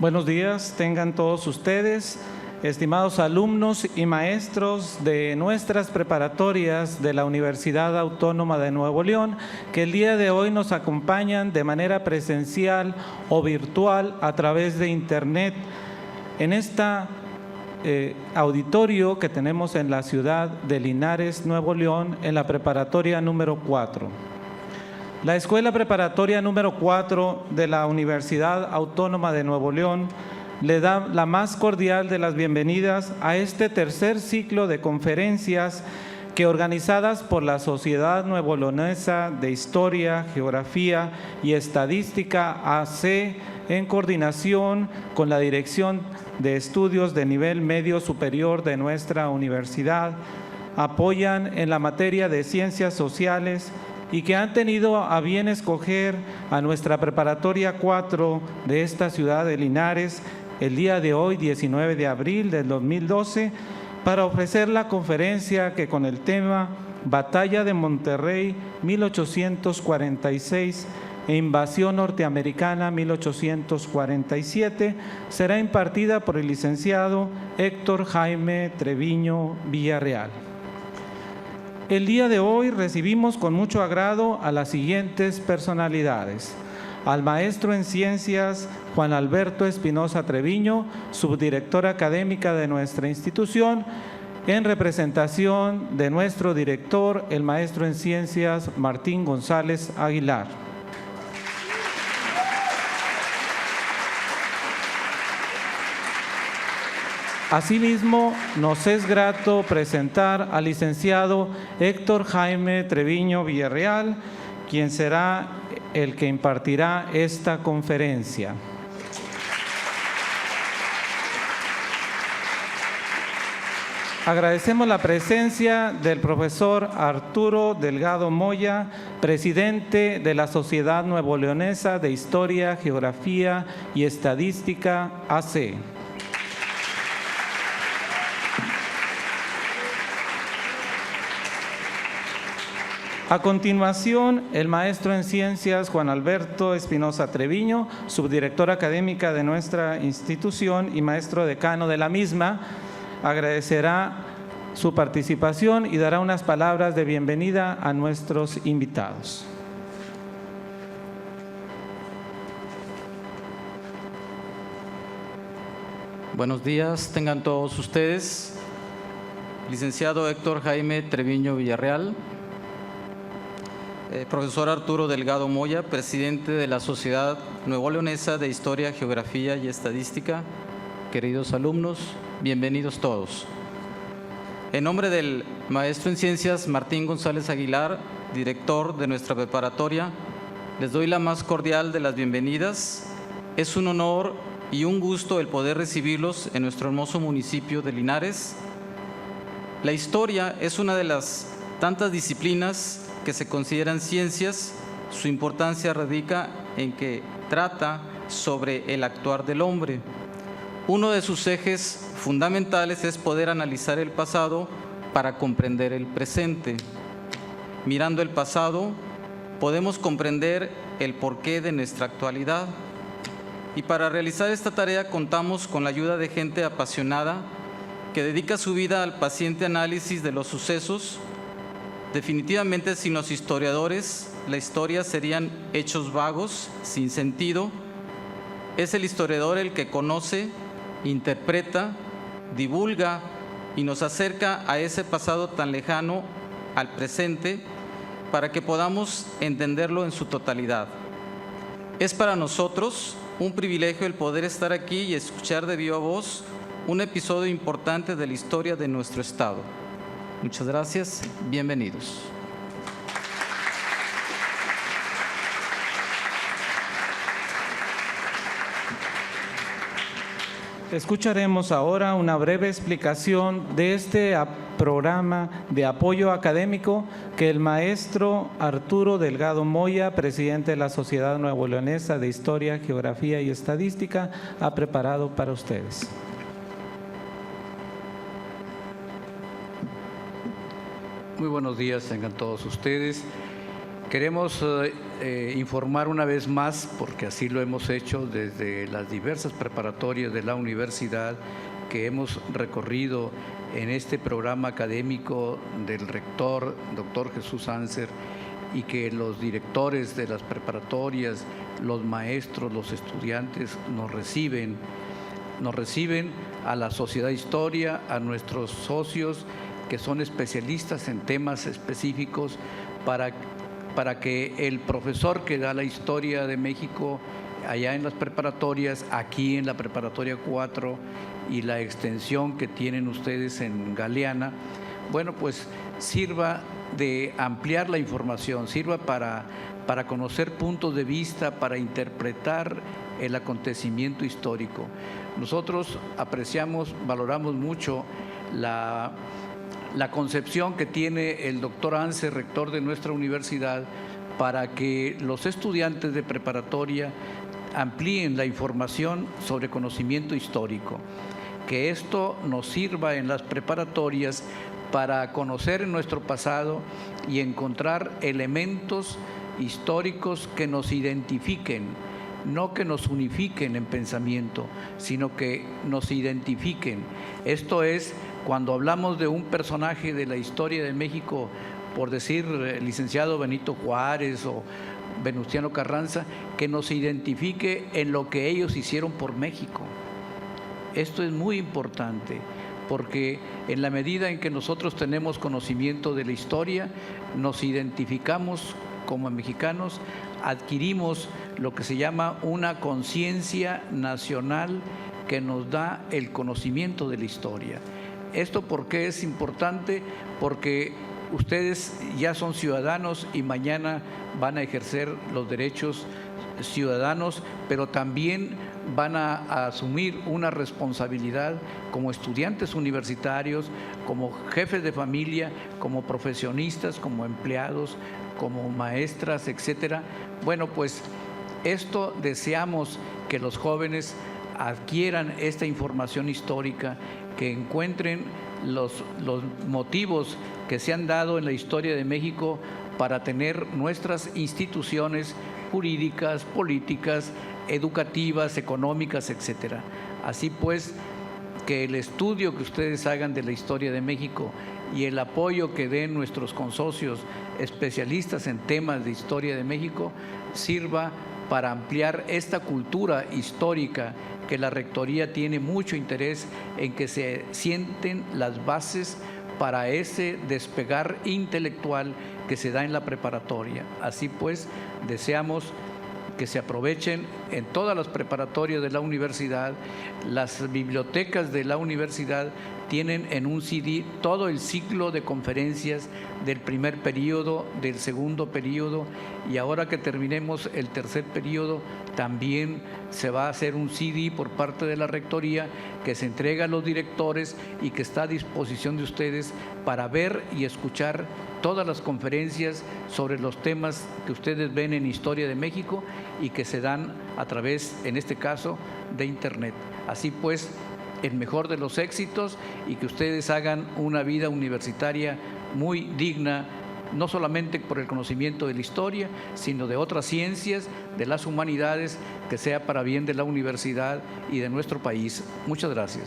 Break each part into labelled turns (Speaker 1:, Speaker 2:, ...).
Speaker 1: Buenos días, tengan todos ustedes, estimados alumnos y maestros de nuestras preparatorias de la Universidad Autónoma de Nuevo León, que el día de hoy nos acompañan de manera presencial o virtual a través de Internet en esta auditorio que tenemos en la ciudad de Linares, Nuevo León, en la preparatoria número 4. La Escuela Preparatoria número 4 de la Universidad Autónoma de Nuevo León le da la más cordial de las bienvenidas a este tercer ciclo de conferencias que, organizadas por la Sociedad Nuevoleonesa de Historia, Geografía y Estadística AC, en coordinación con la Dirección de Estudios de Nivel Medio Superior de nuestra universidad, apoyan en la materia de Ciencias Sociales y que han tenido a bien escoger a nuestra Preparatoria 4 de esta ciudad de Linares el día de hoy, 19 de abril del 2012, para ofrecer la conferencia que, con el tema Batalla de Monterrey 1846 e Invasión Norteamericana 1847, será impartida por el licenciado Héctor Jaime Treviño Villarreal. El día de hoy recibimos con mucho agrado a las siguientes personalidades: al maestro en Ciencias Juan Alberto Espinosa Treviño, subdirector académica de nuestra institución, en representación de nuestro director, el maestro en Ciencias Martín González Aguilar. Asimismo, nos es grato presentar al licenciado Héctor Jaime Treviño Villarreal, quien será el que impartirá esta conferencia. Agradecemos la presencia del profesor Arturo Delgado Moya, presidente de la Sociedad Nuevoleonesa de Historia, Geografía y Estadística, AC. A continuación, el maestro en Ciencias Juan Alberto Espinosa Treviño, subdirector académica de nuestra institución y maestro decano de la misma, agradecerá su participación y dará unas palabras de bienvenida a nuestros invitados.
Speaker 2: Buenos días, tengan todos ustedes. Licenciado Héctor Jaime Treviño Villarreal, profesor Arturo Delgado Moya, presidente de la Sociedad Nuevoleonesa de Historia, Geografía y Estadística. Queridos alumnos, bienvenidos todos. En nombre del maestro en Ciencias Martín González Aguilar, director de nuestra preparatoria, les doy la más cordial de las bienvenidas. Es un honor y un gusto el poder recibirlos en nuestro hermoso municipio de Linares. La historia es una de las tantas disciplinas que se consideran ciencias. Su importancia radica en que trata sobre el actuar del hombre. Uno de sus ejes fundamentales es poder analizar el pasado para comprender el presente. Mirando el pasado, podemos comprender el porqué de nuestra actualidad. Y para realizar esta tarea contamos con la ayuda de gente apasionada que dedica su vida al paciente análisis de los sucesos. Definitivamente, sin los historiadores, la historia serían hechos vagos, sin sentido. Es el historiador el que conoce, interpreta, divulga y nos acerca a ese pasado tan lejano al presente para que podamos entenderlo en su totalidad. Es para nosotros un privilegio el poder estar aquí y escuchar de viva voz un episodio importante de la historia de nuestro estado. Muchas gracias, bienvenidos.
Speaker 1: Escucharemos ahora una breve explicación de este programa de apoyo académico que el maestro Arturo Delgado Moya, presidente de la Sociedad Nuevoleonesa de Historia, Geografía y Estadística, ha preparado para ustedes.
Speaker 3: Muy buenos días, tengan todos ustedes. Queremos informar una vez más, porque así lo hemos hecho desde las diversas preparatorias de la universidad que hemos recorrido en este programa académico del rector, doctor Jesús Anser, y que los directores de las preparatorias, los maestros, los estudiantes nos reciben a la Sociedad de Historia, a nuestros socios que son especialistas en temas específicos para que el profesor que da la historia de México allá en las preparatorias, aquí en la preparatoria 4 y la extensión que tienen ustedes en Galeana, bueno, pues sirva de ampliar la información, sirva para conocer puntos de vista, para interpretar el acontecimiento histórico. Nosotros apreciamos, valoramos mucho la concepción que tiene el doctor Anser, rector de nuestra universidad, para que los estudiantes de preparatoria amplíen la información sobre conocimiento histórico. Que esto nos sirva en las preparatorias para conocer nuestro pasado y encontrar elementos históricos que nos identifiquen, no que nos unifiquen en pensamiento, sino que nos identifiquen. Esto es, cuando hablamos de un personaje de la historia de México, por decir el licenciado Benito Juárez o Venustiano Carranza, que nos identifique en lo que ellos hicieron por México. Esto es muy importante, porque en la medida en que nosotros tenemos conocimiento de la historia, nos identificamos como mexicanos, adquirimos lo que se llama una conciencia nacional que nos da el conocimiento de la historia. ¿Esto por qué es importante? Porque ustedes ya son ciudadanos y mañana van a ejercer los derechos ciudadanos, pero también van a asumir una responsabilidad como estudiantes universitarios, como jefes de familia, como profesionistas, como empleados, como maestras, etcétera. Bueno, pues esto deseamos que los jóvenes adquieran esta información histórica, que encuentren los motivos que se han dado en la historia de México para tener nuestras instituciones jurídicas, políticas, educativas, económicas, etcétera. Así pues, que el estudio que ustedes hagan de la historia de México y el apoyo que den nuestros consocios especialistas en temas de historia de México sirva para ampliar esta cultura histórica que la Rectoría tiene mucho interés en que se sienten las bases para ese despegar intelectual que se da en la preparatoria. Así pues, deseamos que se aprovechen en todas las preparatorias de la universidad. Las bibliotecas de la universidad tienen en un CD todo el ciclo de conferencias del primer periodo, del segundo periodo, y ahora que terminemos el tercer periodo, también se va a hacer un CD por parte de la Rectoría que se entrega a los directores y que está a disposición de ustedes para ver y escuchar todas las conferencias sobre los temas que ustedes ven en Historia de México y que se dan a través, en este caso, de Internet. Así pues, el mejor de los éxitos y que ustedes hagan una vida universitaria muy digna, no solamente por el conocimiento de la historia, sino de otras ciencias, de las humanidades, que sea para bien de la universidad y de nuestro país. Muchas gracias.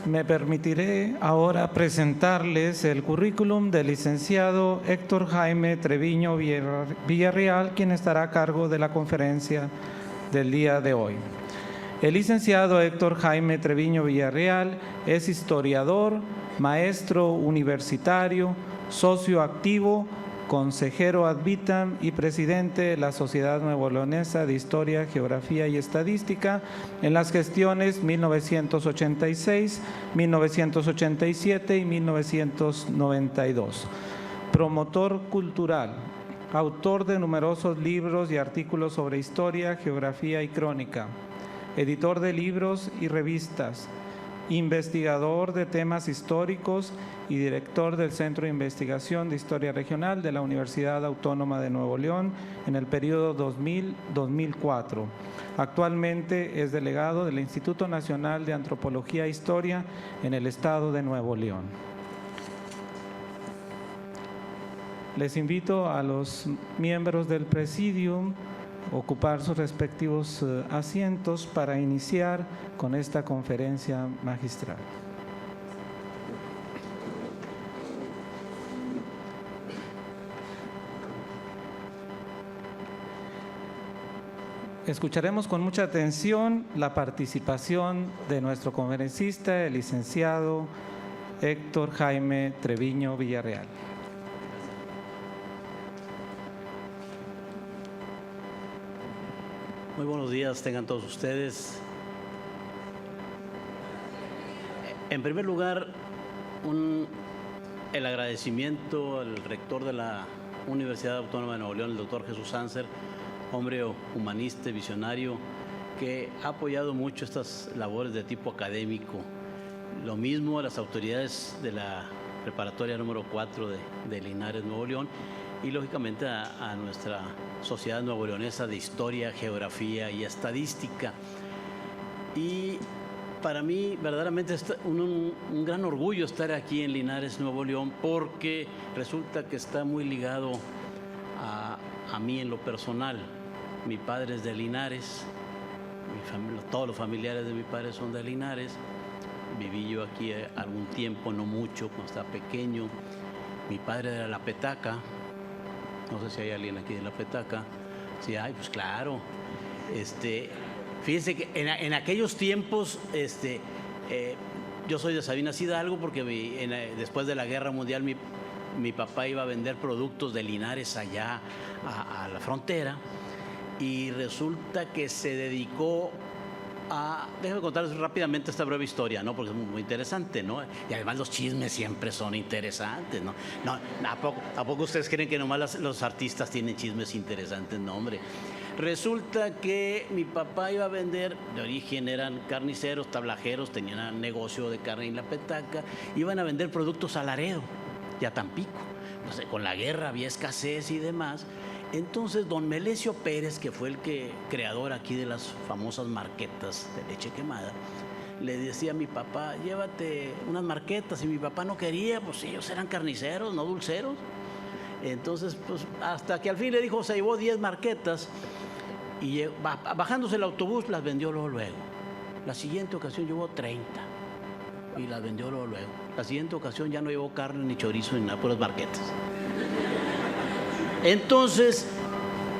Speaker 1: Me permitiré ahora presentarles el currículum del licenciado Héctor Jaime Treviño Villarreal, quien estará a cargo de la conferencia del día de hoy. El licenciado Héctor Jaime Treviño Villarreal es historiador, maestro universitario, socio activo, consejero ad vitam y presidente de la Sociedad Nuevo-Leonesa de Historia, Geografía y Estadística en las gestiones 1986, 1987 y 1992. Promotor cultural, autor de numerosos libros y artículos sobre historia, geografía y crónica, editor de libros y revistas, investigador de temas históricos y director del Centro de Investigación de Historia Regional de la Universidad Autónoma de Nuevo León en el periodo 2000-2004. Actualmente es delegado del Instituto Nacional de Antropología e Historia en el estado de Nuevo León. Les invito a los miembros del Presidium a ocupar sus respectivos asientos para iniciar con esta conferencia magistral. Escucharemos con mucha atención la participación de nuestro conferencista, el licenciado Héctor Jaime Treviño Villarreal.
Speaker 4: Muy buenos días, tengan todos ustedes. En primer lugar, el agradecimiento al rector de la Universidad Autónoma de Nuevo León, el doctor Jesús Anser, hombre humanista, visionario, que ha apoyado mucho estas labores de tipo académico. Lo mismo a las autoridades de la preparatoria número 4 de Linares, Nuevo León, y lógicamente a nuestra Sociedad Nuevo Leonesa de Historia, Geografía y Estadística. Y para mí verdaderamente es un gran orgullo estar aquí en Linares, Nuevo León, porque resulta que está muy ligado a mí en lo personal. Mi padre es de Linares, todos los familiares de mi padre son de Linares. Viví yo aquí algún tiempo, no mucho, cuando estaba pequeño. Mi padre era de La Petaca. No sé si hay alguien aquí de La Petaca. Sí, hay, pues claro. Fíjense que en aquellos tiempos, yo soy de Sabinas Hidalgo porque después de la Guerra Mundial mi papá iba a vender productos de Linares allá a la frontera, y resulta que se dedicó déjame contarles rápidamente esta breve historia, ¿no? Porque es muy interesante, ¿no? Y además los chismes siempre son interesantes, ¿no? ¿A poco ustedes creen que nomás los artistas tienen chismes interesantes? No, hombre. Resulta que mi papá iba a vender, de origen eran carniceros, tablajeros, tenían negocio de carne en La Petaca, iban a vender productos a Laredo y a Tampico. No sé, con la guerra había escasez y demás. Entonces, don Melesio Pérez, que fue el creador aquí de las famosas marquetas de leche quemada, le decía a mi papá, llévate unas marquetas, y mi papá no quería, pues ellos eran carniceros, no dulceros. Entonces, pues hasta que al fin le dijo, se llevó 10 marquetas, y bajándose el autobús las vendió luego. La siguiente ocasión llevó 30 y las vendió luego. La siguiente ocasión ya no llevó carne, ni chorizo, ni nada, puras marquetas. Entonces,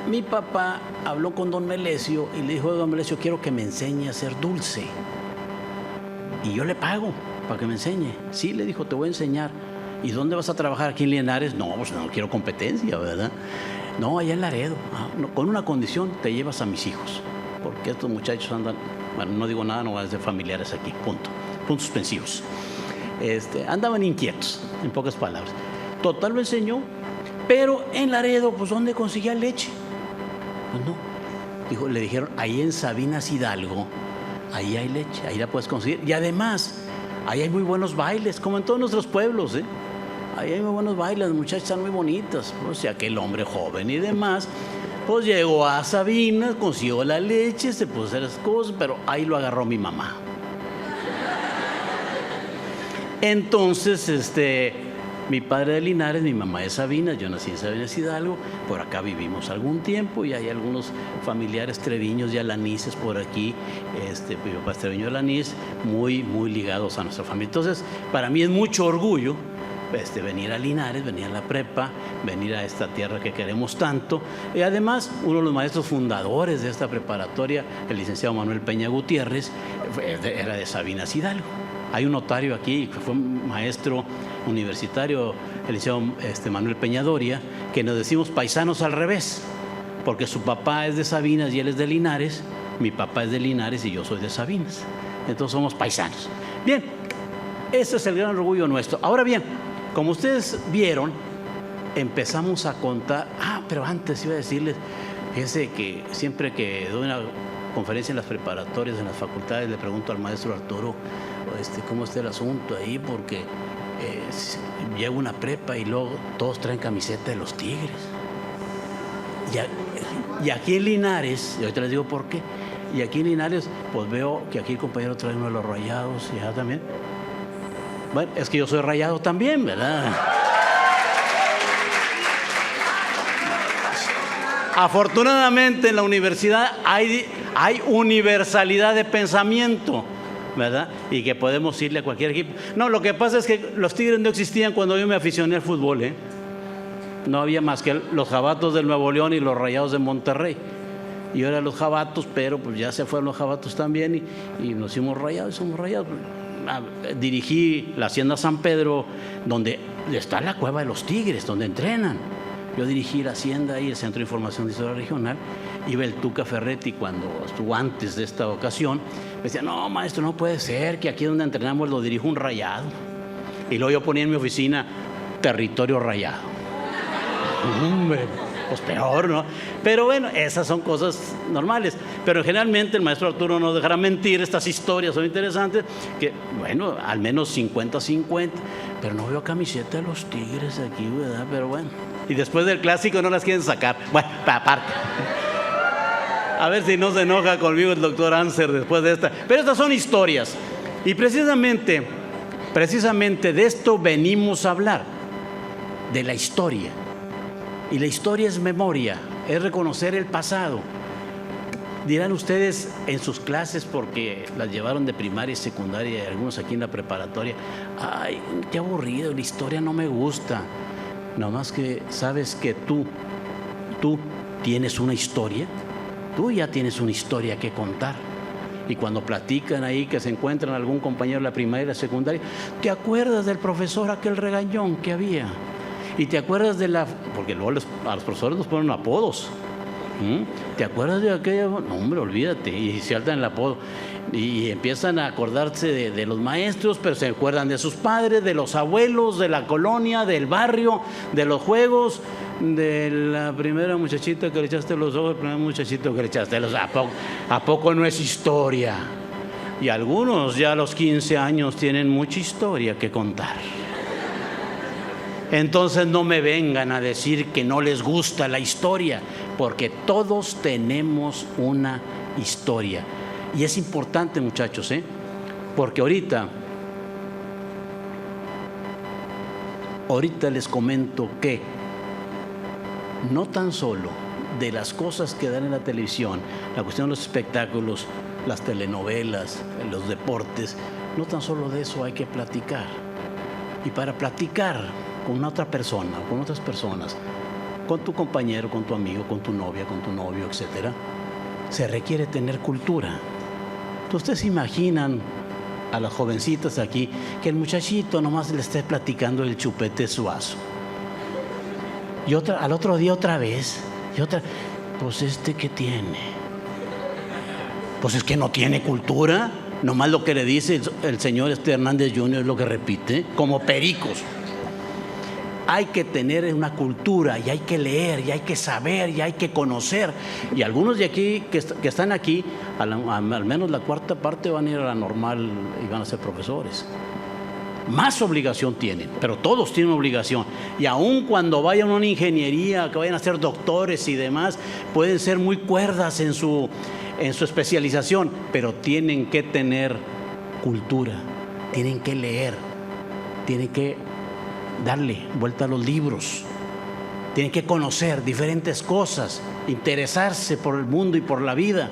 Speaker 4: mi papá habló con don Melesio y le dijo, don Melesio, quiero que me enseñe a hacer dulce. Y yo le pago para que me enseñe. Sí, le dijo, te voy a enseñar. ¿Y dónde vas a trabajar? ¿Aquí en Linares? No, pues no quiero competencia, ¿verdad? No, allá en Laredo. No, con una condición, te llevas a mis hijos. Porque estos muchachos andan, bueno, no digo nada, no van a ser familiares aquí, punto. Puntos suspensivos. Andaban inquietos, en pocas palabras. Total, lo enseñó. Pero en Laredo, pues ¿dónde conseguía leche? Pues no. Le dijeron, ahí en Sabinas Hidalgo, ahí hay leche, ahí la puedes conseguir. Y además, ahí hay muy buenos bailes, como en todos nuestros pueblos, ¿eh? Ahí hay muy buenos bailes, las muchachas están muy bonitas. O sea, aquel hombre joven y demás, pues llegó a Sabinas, consiguió la leche, se puso a hacer las cosas, pero ahí lo agarró mi mamá. Entonces, mi padre de Linares, mi mamá de Sabinas, yo nací en Sabinas Hidalgo, por acá vivimos algún tiempo y hay algunos familiares Treviños y Alanises por aquí, mi papá es Treviño y Alanís, muy, muy ligados a nuestra familia. Entonces, para mí es mucho orgullo venir a Linares, venir a la prepa, venir a esta tierra que queremos tanto. Y además, uno de los maestros fundadores de esta preparatoria, el licenciado Manuel Peña Gutiérrez, era de Sabinas Hidalgo. Hay un notario aquí que fue un maestro universitario, el licenciado Manuel Peña Doria, que nos decimos paisanos al revés, porque su papá es de Sabinas y él es de Linares, mi papá es de Linares y yo soy de Sabinas. Entonces somos paisanos. Bien, ese es el gran orgullo nuestro. Ahora bien, como ustedes vieron, empezamos a contar. Pero antes iba a decirles, fíjense que siempre que doy una conferencia en las preparatorias, en las facultades, le pregunto al maestro Arturo, ¿cómo está el asunto ahí? Porque llego a una prepa y luego todos traen camiseta de los Tigres. Y aquí en Linares, y ahorita les digo por qué, y aquí en Linares, pues veo que aquí el compañero trae uno de los Rayados, y allá también. Bueno, es que yo soy rayado también, ¿verdad? Afortunadamente en la universidad hay universalidad de pensamiento, ¿verdad? Y que podemos irle a cualquier equipo. No, lo que pasa es que los Tigres no existían cuando yo me aficioné al fútbol, ¿eh? No había más que los Jabatos del Nuevo León y los Rayados de Monterrey. Yo era los Jabatos, pero pues ya se fueron los Jabatos también y nos hicimos Rayados y somos Rayados. Dirigí la Hacienda San Pedro, donde está la Cueva de los Tigres, donde entrenan. Yo dirigí la Hacienda y el Centro de Información de Historia Regional. Iba el Tuca Ferretti cuando estuvo antes de esta ocasión. Me decía, no, maestro, no puede ser que aquí donde entrenamos lo dirijo un Rayado. Y luego yo ponía en mi oficina territorio Rayado. Hombre, pues peor, ¿no? Pero bueno, esas son cosas normales. Pero generalmente el maestro Arturo no dejará mentir, estas historias son interesantes, que bueno, al menos 50-50, pero no veo camiseta de los Tigres aquí, ¿verdad? Pero bueno, y después del clásico no las quieren sacar. Bueno, aparte. A ver si no se enoja conmigo el doctor Anser después de esta. Pero estas son historias. Y precisamente de esto venimos a hablar, de la historia. Y la historia es memoria, es reconocer el pasado. Dirán ustedes en sus clases, porque las llevaron de primaria y secundaria, y algunos aquí en la preparatoria, ay, qué aburrido, la historia no me gusta. Nada más que sabes que tú tienes una historia, tú ya tienes una historia que contar. Y cuando platican ahí que se encuentran algún compañero de la primaria y la secundaria, ¿te acuerdas del profesor aquel regañón que había? Y te acuerdas porque luego a los profesores nos ponen apodos. ¿Te acuerdas de aquella? No, hombre, olvídate. Y se saltan el apodo. Y empiezan a acordarse de los maestros, pero se acuerdan de sus padres, de los abuelos, de la colonia, del barrio, de los juegos, de la primera muchachita que le echaste los ojos, el primer muchachito que le echaste los ojos. ¿A poco no es historia? Y algunos ya a los 15 años tienen mucha historia que contar. Entonces no me vengan a decir que no les gusta la historia, porque todos tenemos una historia. Y es importante, muchachos, porque ahorita les comento que no tan solo de las cosas que dan en la televisión, la cuestión de los espectáculos, las telenovelas, los deportes, no tan solo de eso hay que platicar. Y para platicar con otra persona, con otras personas, con tu compañero, con tu amigo, con tu novia, con tu novio, etcétera, se requiere tener cultura. Ustedes se imaginan a las jovencitas aquí que el muchachito nomás le esté platicando el chupete Suazo. Y al otro día otra vez, pues ¿qué tiene? Pues es que no tiene cultura, nomás lo que le dice el señor Hernández Jr. es lo que repite, como pericos. Hay que tener una cultura y hay que leer y hay que saber y hay que conocer. Y algunos de aquí que están aquí, al menos la cuarta parte van a ir a la normal y van a ser profesores. Más obligación tienen, pero todos tienen obligación. Y aun cuando vayan a una ingeniería, que vayan a ser doctores y demás, pueden ser muy cuerdas en su especialización, pero tienen que tener cultura, tienen que leer, tienen que darle vuelta a los libros, tienen que conocer diferentes cosas, interesarse por el mundo y por la vida,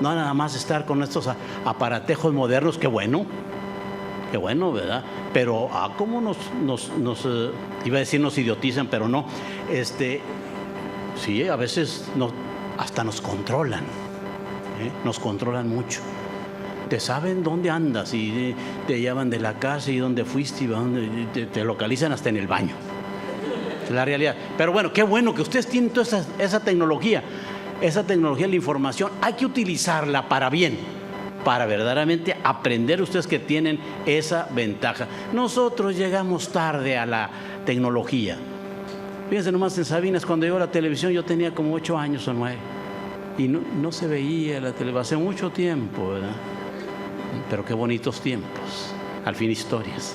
Speaker 4: no nada más estar con estos aparatejos modernos. Qué bueno, ¿verdad? Pero cómo nos iba a decir nos idiotizan, pero no, sí, a veces hasta nos controlan, nos controlan mucho. Te saben dónde andas y te llaman de la casa y dónde fuiste y te localizan hasta en el baño. Es la realidad. Pero bueno, qué bueno que ustedes tienen toda esa tecnología de la información. Hay que utilizarla para bien, para verdaderamente aprender ustedes que tienen esa ventaja. Nosotros llegamos tarde a la tecnología. Fíjense nomás en Sabinas, cuando llegó la televisión yo tenía como 8 años o 9. y no se veía la televisión hace mucho tiempo, ¿verdad? Pero qué bonitos tiempos, al fin historias.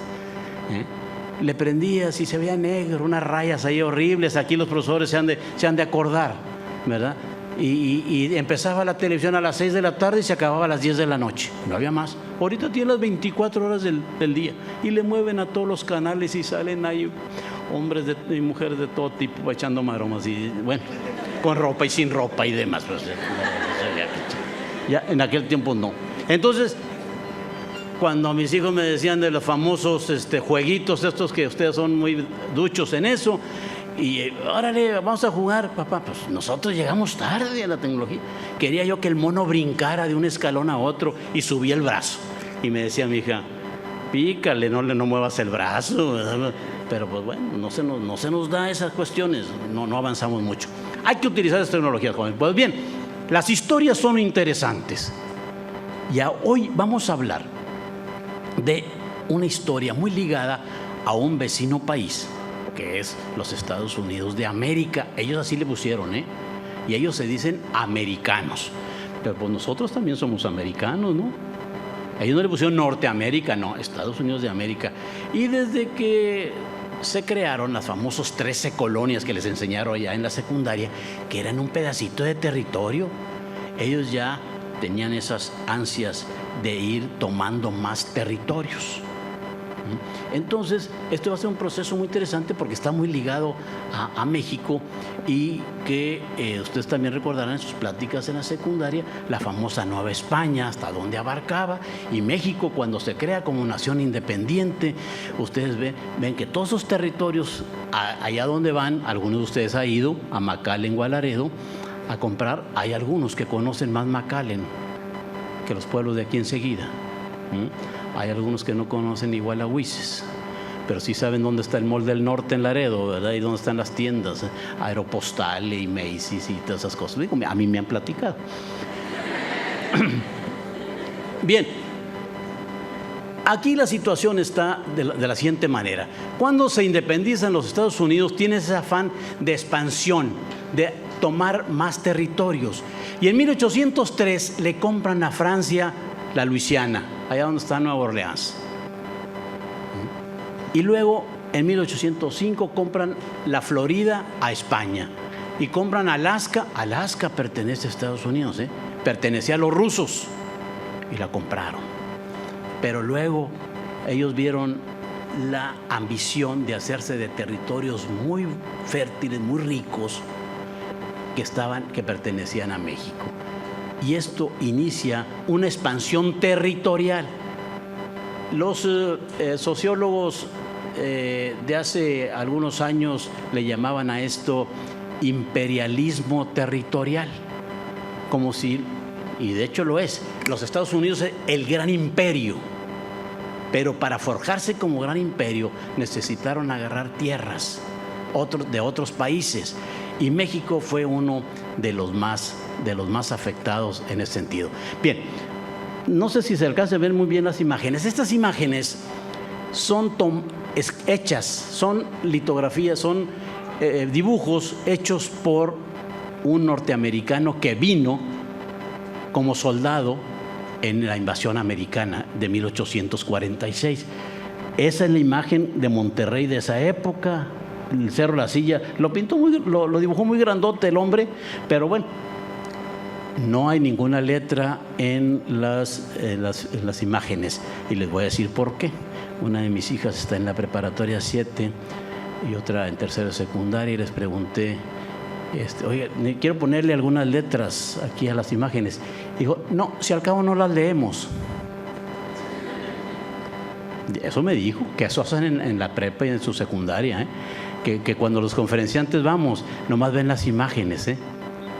Speaker 4: Le prendías y se veía negro, unas rayas ahí horribles. Aquí los profesores se han de acordar, ¿verdad? Y empezaba la televisión a las 6 de la tarde y se acababa a las 10 de la noche. No había más. Ahorita tiene las 24 horas del día y le mueven a todos los canales y salen ahí hombres y mujeres de todo tipo echando maromas y bueno, con ropa y sin ropa y demás. Pues, ya en aquel tiempo no. Entonces, cuando mis hijos me decían de los famosos jueguitos estos que ustedes son muy duchos en eso, y órale, vamos a jugar, papá, pues nosotros llegamos tarde a la tecnología. Quería yo que el mono brincara de un escalón a otro y subía el brazo. Y me decía mi hija, pícale, no muevas el brazo, ¿verdad? Pero pues bueno, no se nos da esas cuestiones, no avanzamos mucho. Hay que utilizar esas tecnologías, jóvenes. Pues bien, las historias son interesantes. Ya hoy vamos a hablar de una historia muy ligada a un vecino país, que es los Estados Unidos de América. Ellos así le pusieron, y ellos se dicen americanos, pero pues nosotros también somos americanos, ¿no? Ellos no le pusieron Norteamérica, no, Estados Unidos de América. Y desde que se crearon las famosas 13 colonias que les enseñaron allá en la secundaria, que eran un pedacito de territorio, ellos ya tenían esas ansias de ir tomando más territorios. Entonces, esto va a ser un proceso muy interesante porque está muy ligado a México y que ustedes también recordarán en sus pláticas en la secundaria la famosa Nueva España, hasta dónde abarcaba, y México cuando se crea como nación independiente. Ustedes ven que todos esos territorios, allá donde van, algunos de ustedes han ido a McAllen o a Laredo a comprar, hay algunos que conocen más McAllen que los pueblos de aquí enseguida. Hay algunos que no conocen igual a Huices, pero sí saben dónde está el Mall del Norte en Laredo, ¿verdad? Y dónde están las tiendas, Aeropostale y Macy's y todas esas cosas. Digo, a mí me han platicado. Bien, aquí la situación está de la siguiente manera. Cuando se independizan los Estados Unidos, tiene ese afán de expansión, de tomar más territorios. Y en 1803 le compran a Francia la Luisiana, allá donde está Nueva Orleans. Y luego, en 1805, compran la Florida a España. Y compran Alaska. Alaska pertenece a Estados Unidos, pertenecía a los rusos. Y la compraron. Pero luego, ellos vieron la ambición de hacerse de territorios muy fértiles, muy ricos, que pertenecían a México. Y esto inicia una expansión territorial. Los sociólogos de hace algunos años le llamaban a esto imperialismo territorial, como si, y de hecho lo es, los Estados Unidos es el gran imperio, pero para forjarse como gran imperio necesitaron agarrar tierras de otros países, y México fue uno de los más afectados en ese sentido. Bien, no sé si se alcanza a ver muy bien las imágenes. Estas imágenes son hechas, son litografías, son dibujos hechos por un norteamericano que vino como soldado en la invasión americana de 1846. Esa es la imagen de Monterrey de esa época. El Cerro La Silla, lo dibujó muy grandote el hombre, pero bueno, no hay ninguna letra en las imágenes, y les voy a decir por qué. Una de mis hijas está en la preparatoria 7 y otra en tercera secundaria, y les pregunté, oye, quiero ponerle algunas letras aquí a las imágenes. Dijo, no, si al cabo no las leemos. Eso me dijo, que eso hacen en la prepa y en su secundaria, que cuando los conferenciantes vamos, nomás ven las imágenes,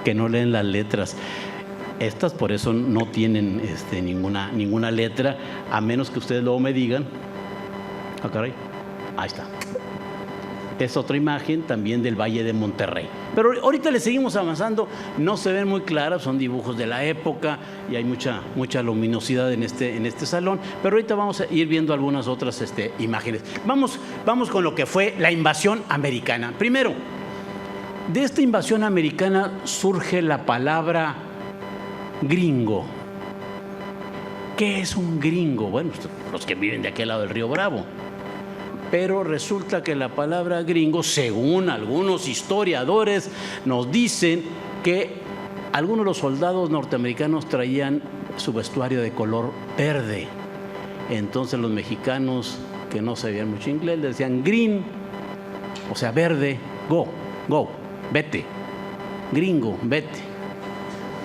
Speaker 4: que no leen las letras. Estas por eso no tienen ninguna letra, a menos que ustedes luego me digan. Ah, caray, ahí está. Es otra imagen también del Valle de Monterrey. Pero ahorita le seguimos avanzando, no se ven muy claras, son dibujos de la época y hay mucha luminosidad en este salón, pero ahorita vamos a ir viendo algunas otras imágenes. Vamos con lo que fue la invasión americana. Primero, de esta invasión americana surge la palabra gringo. ¿Qué es un gringo? Bueno, los que viven de aquel lado del río Bravo. Pero resulta que la palabra gringo, según algunos historiadores, nos dicen que algunos de los soldados norteamericanos traían su vestuario de color verde. Entonces los mexicanos que no sabían mucho inglés le decían green, o sea, verde, go, vete, gringo, vete.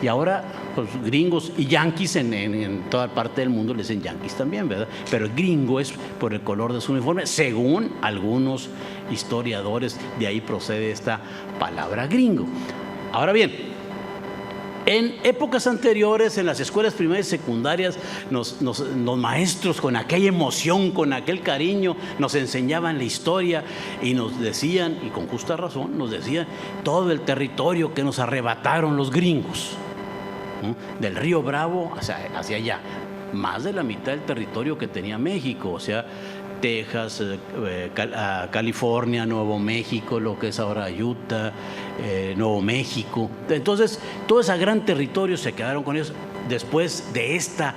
Speaker 4: Y ahora, pues gringos y yanquis en toda parte del mundo le dicen yanquis también, ¿verdad? Pero el gringo es por el color de su uniforme, según algunos historiadores, de ahí procede esta palabra gringo. Ahora bien, en épocas anteriores, en las escuelas primarias y secundarias, los maestros con aquella emoción, con aquel cariño, nos enseñaban la historia y nos decían, y con justa razón, nos decían todo el territorio que nos arrebataron los gringos, ¿no? Del río Bravo hacia allá, más de la mitad del territorio que tenía México, o sea, Texas, California, Nuevo México, lo que es ahora Utah, Nuevo México. Entonces, todo ese gran territorio se quedaron con ellos después de esta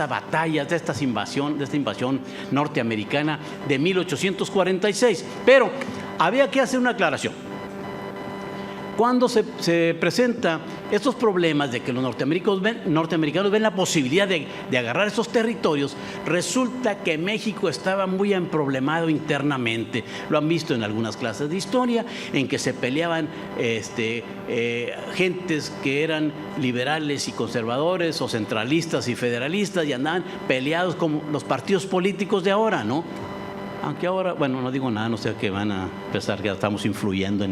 Speaker 4: batalla, de esta invasión norteamericana de 1846. Pero había que hacer una aclaración. Cuando se presentan estos problemas de que los norteamericanos ven la posibilidad de agarrar esos territorios, resulta que México estaba muy emproblemado internamente. Lo han visto en algunas clases de historia, en que se peleaban gentes que eran liberales y conservadores, o centralistas y federalistas, y andaban peleados como los partidos políticos de ahora, ¿no? Aunque ahora, bueno, no digo nada, no sé qué van a pensar que estamos influyendo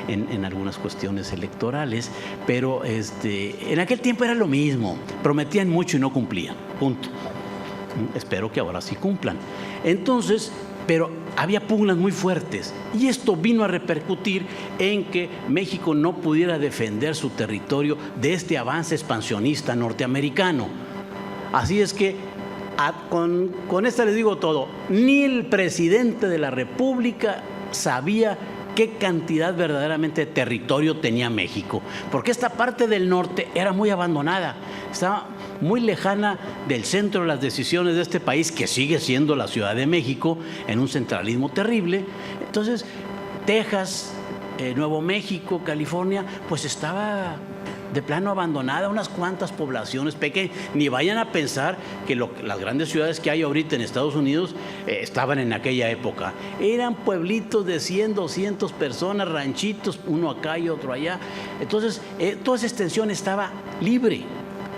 Speaker 4: en algunas cuestiones electorales, pero en aquel tiempo era lo mismo, prometían mucho y no cumplían, punto. Espero que ahora sí cumplan. Entonces, pero había pugnas muy fuertes y esto vino a repercutir en que México no pudiera defender su territorio de este avance expansionista norteamericano. Así es que con esta les digo todo, ni el presidente de la República sabía qué cantidad verdaderamente de territorio tenía México, porque esta parte del norte era muy abandonada, estaba muy lejana del centro de las decisiones de este país, que sigue siendo la Ciudad de México, en un centralismo terrible. Entonces, Texas, Nuevo México, California, pues estaba de plano abandonada, unas cuantas poblaciones pequeñas. Ni vayan a pensar que las grandes ciudades que hay ahorita en Estados Unidos estaban en aquella época. Eran pueblitos de 100, 200 personas, ranchitos, uno acá y otro allá. Entonces, toda esa extensión estaba libre.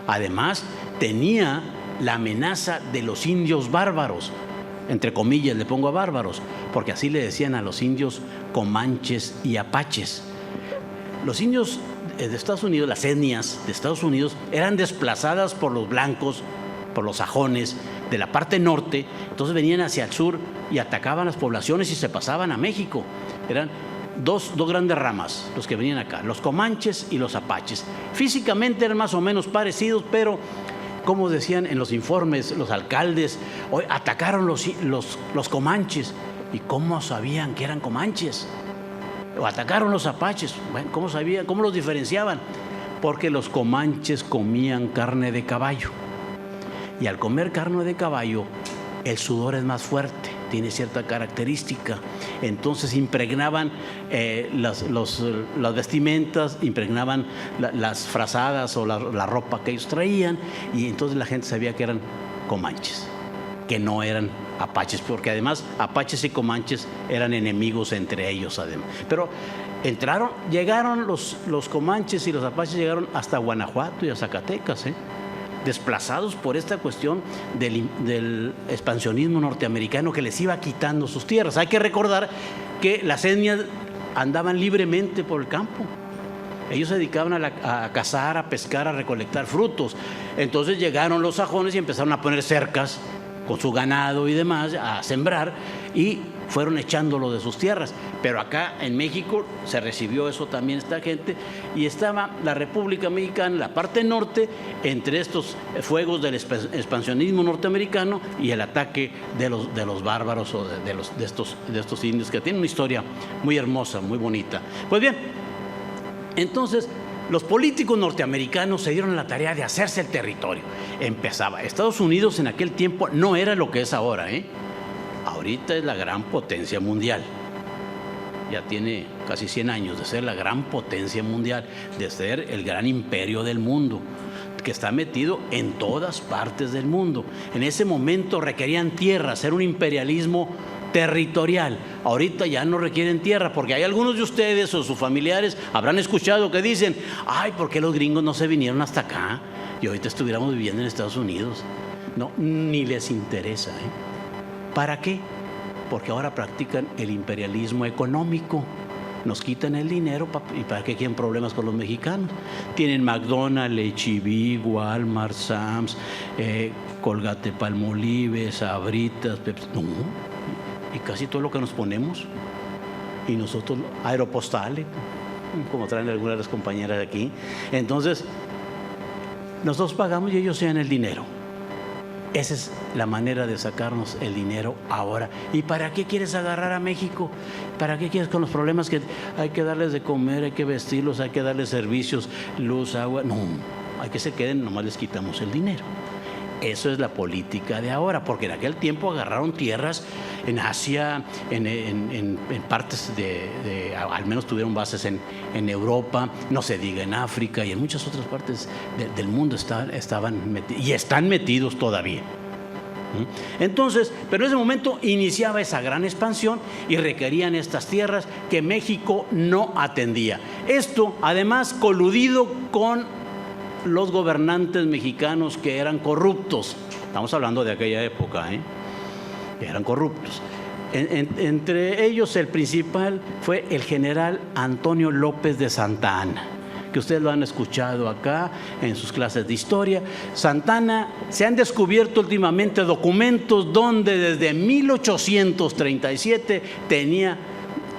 Speaker 4: Además, tenía la amenaza de los indios bárbaros, entre comillas le pongo a bárbaros, porque así le decían a los indios comanches y apaches. Los indios de Estados Unidos, las etnias de Estados Unidos, eran desplazadas por los blancos, por los sajones de la parte norte. Entonces venían hacia el sur y atacaban las poblaciones y se pasaban a México. Eran dos grandes ramas los que venían acá, los comanches y los apaches. Físicamente eran más o menos parecidos, pero como decían en los informes los alcaldes, hoy atacaron los comanches. ¿Y cómo sabían que eran comanches? O atacaron los apaches. Bueno, ¿cómo sabían? ¿Cómo los diferenciaban? Porque los comanches comían carne de caballo. Y al comer carne de caballo, el sudor es más fuerte, tiene cierta característica. Entonces impregnaban las vestimentas, impregnaban las frazadas o la ropa que ellos traían, y entonces la gente sabía que eran comanches, que no eran apaches, porque además apaches y comanches eran enemigos entre ellos además. Pero llegaron los comanches y los apaches, llegaron hasta Guanajuato y a Zacatecas, desplazados por esta cuestión del expansionismo norteamericano que les iba quitando sus tierras. Hay que recordar que las etnias andaban libremente por el campo. Ellos se dedicaban a cazar, a pescar, a recolectar frutos. Entonces llegaron los sajones y empezaron a poner cercas con su ganado y demás, a sembrar, y fueron echándolo de sus tierras. Pero acá en México se recibió eso también esta gente, y estaba la República Mexicana, la parte norte, entre estos fuegos del expansionismo norteamericano y el ataque de los bárbaros, o de estos indios, que tienen una historia muy hermosa, muy bonita. Pues bien, entonces los políticos norteamericanos se dieron la tarea de hacerse el territorio. Empezaba. Estados Unidos en aquel tiempo no era lo que es ahora, ¿eh? Ahorita es la gran potencia mundial. Ya tiene casi 100 años de ser la gran potencia mundial, de ser el gran imperio del mundo, que está metido en todas partes del mundo. En ese momento requerían tierras, era un imperialismo territorial. Ahorita ya no requieren tierra, porque hay algunos de ustedes o sus familiares habrán escuchado que dicen: ay, ¿por qué los gringos no se vinieron hasta acá? Y ahorita estuviéramos viviendo en Estados Unidos. No, ni les interesa, ¿eh? ¿Para qué? Porque ahora practican el imperialismo económico. Nos quitan el dinero y ¿para qué quieren problemas con los mexicanos? Tienen McDonald's, H-E-B, Walmart, Sam's, Colgate-Palmolive, Sabritas, Pepsi. No, y casi todo lo que nos ponemos. Y nosotros, Aeropostale, como traen algunas de las compañeras de aquí. Entonces, nosotros pagamos y ellos se dan el dinero. Esa es la manera de sacarnos el dinero ahora. ¿Y para qué quieres agarrar a México? ¿Para qué quieres con los problemas que hay que darles de comer, hay que vestirlos, hay que darles servicios, luz, agua? No, hay que se queden, nomás les quitamos el dinero. Eso es la política de ahora, porque en aquel tiempo agarraron tierras en Asia, en partes al menos tuvieron bases en Europa, no se diga en África y en muchas otras partes del mundo estaban metidos y están metidos todavía. Entonces, pero en ese momento iniciaba esa gran expansión y requerían estas tierras que México no atendía. Esto, además, coludido con los gobernantes mexicanos que eran corruptos. Estamos hablando de aquella época, que eran corruptos. Entre ellos el principal fue el general Antonio López de Santa Anna, que ustedes lo han escuchado acá en sus clases de historia. Santa Anna, se han descubierto últimamente documentos donde desde 1837 tenía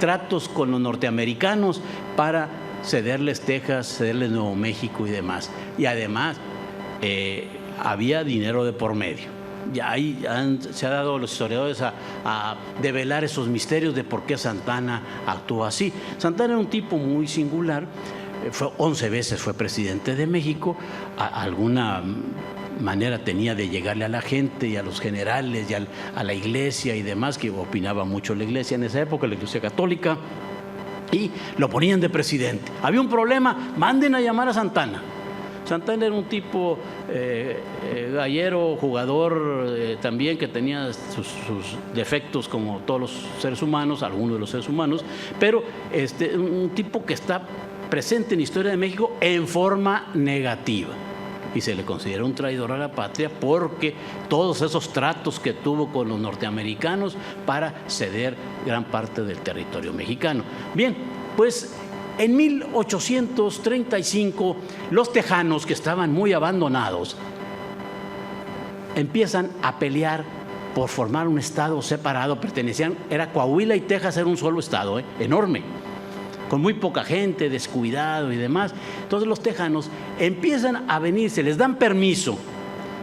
Speaker 4: tratos con los norteamericanos para cederles Texas, cederles Nuevo México y demás. Y además había dinero de por medio. Ya ahí se ha dado a los historiadores a develar esos misterios de por qué Santa Anna actuó así. Santa Anna era un tipo muy singular. 11 veces fue presidente de México. Alguna manera tenía de llegarle a la gente y a los generales y a la iglesia y demás, que opinaba mucho la iglesia en esa época, la iglesia católica. Y lo ponían de presidente. Había un problema, manden a llamar a Santa Anna. Santa Anna era un tipo gallero, jugador, también, que tenía sus defectos como todos los seres humanos, algunos de los seres humanos, pero un tipo que está presente en la historia de México en forma negativa. Y se le considera un traidor a la patria porque todos esos tratos que tuvo con los norteamericanos para ceder gran parte del territorio mexicano. Bien, pues en 1835 los tejanos, que estaban muy abandonados, empiezan a pelear por formar un estado separado. Era Coahuila y Texas, era un solo estado, enorme, con muy poca gente, descuidado y demás. Entonces los tejanos empiezan a venir, se les dan permiso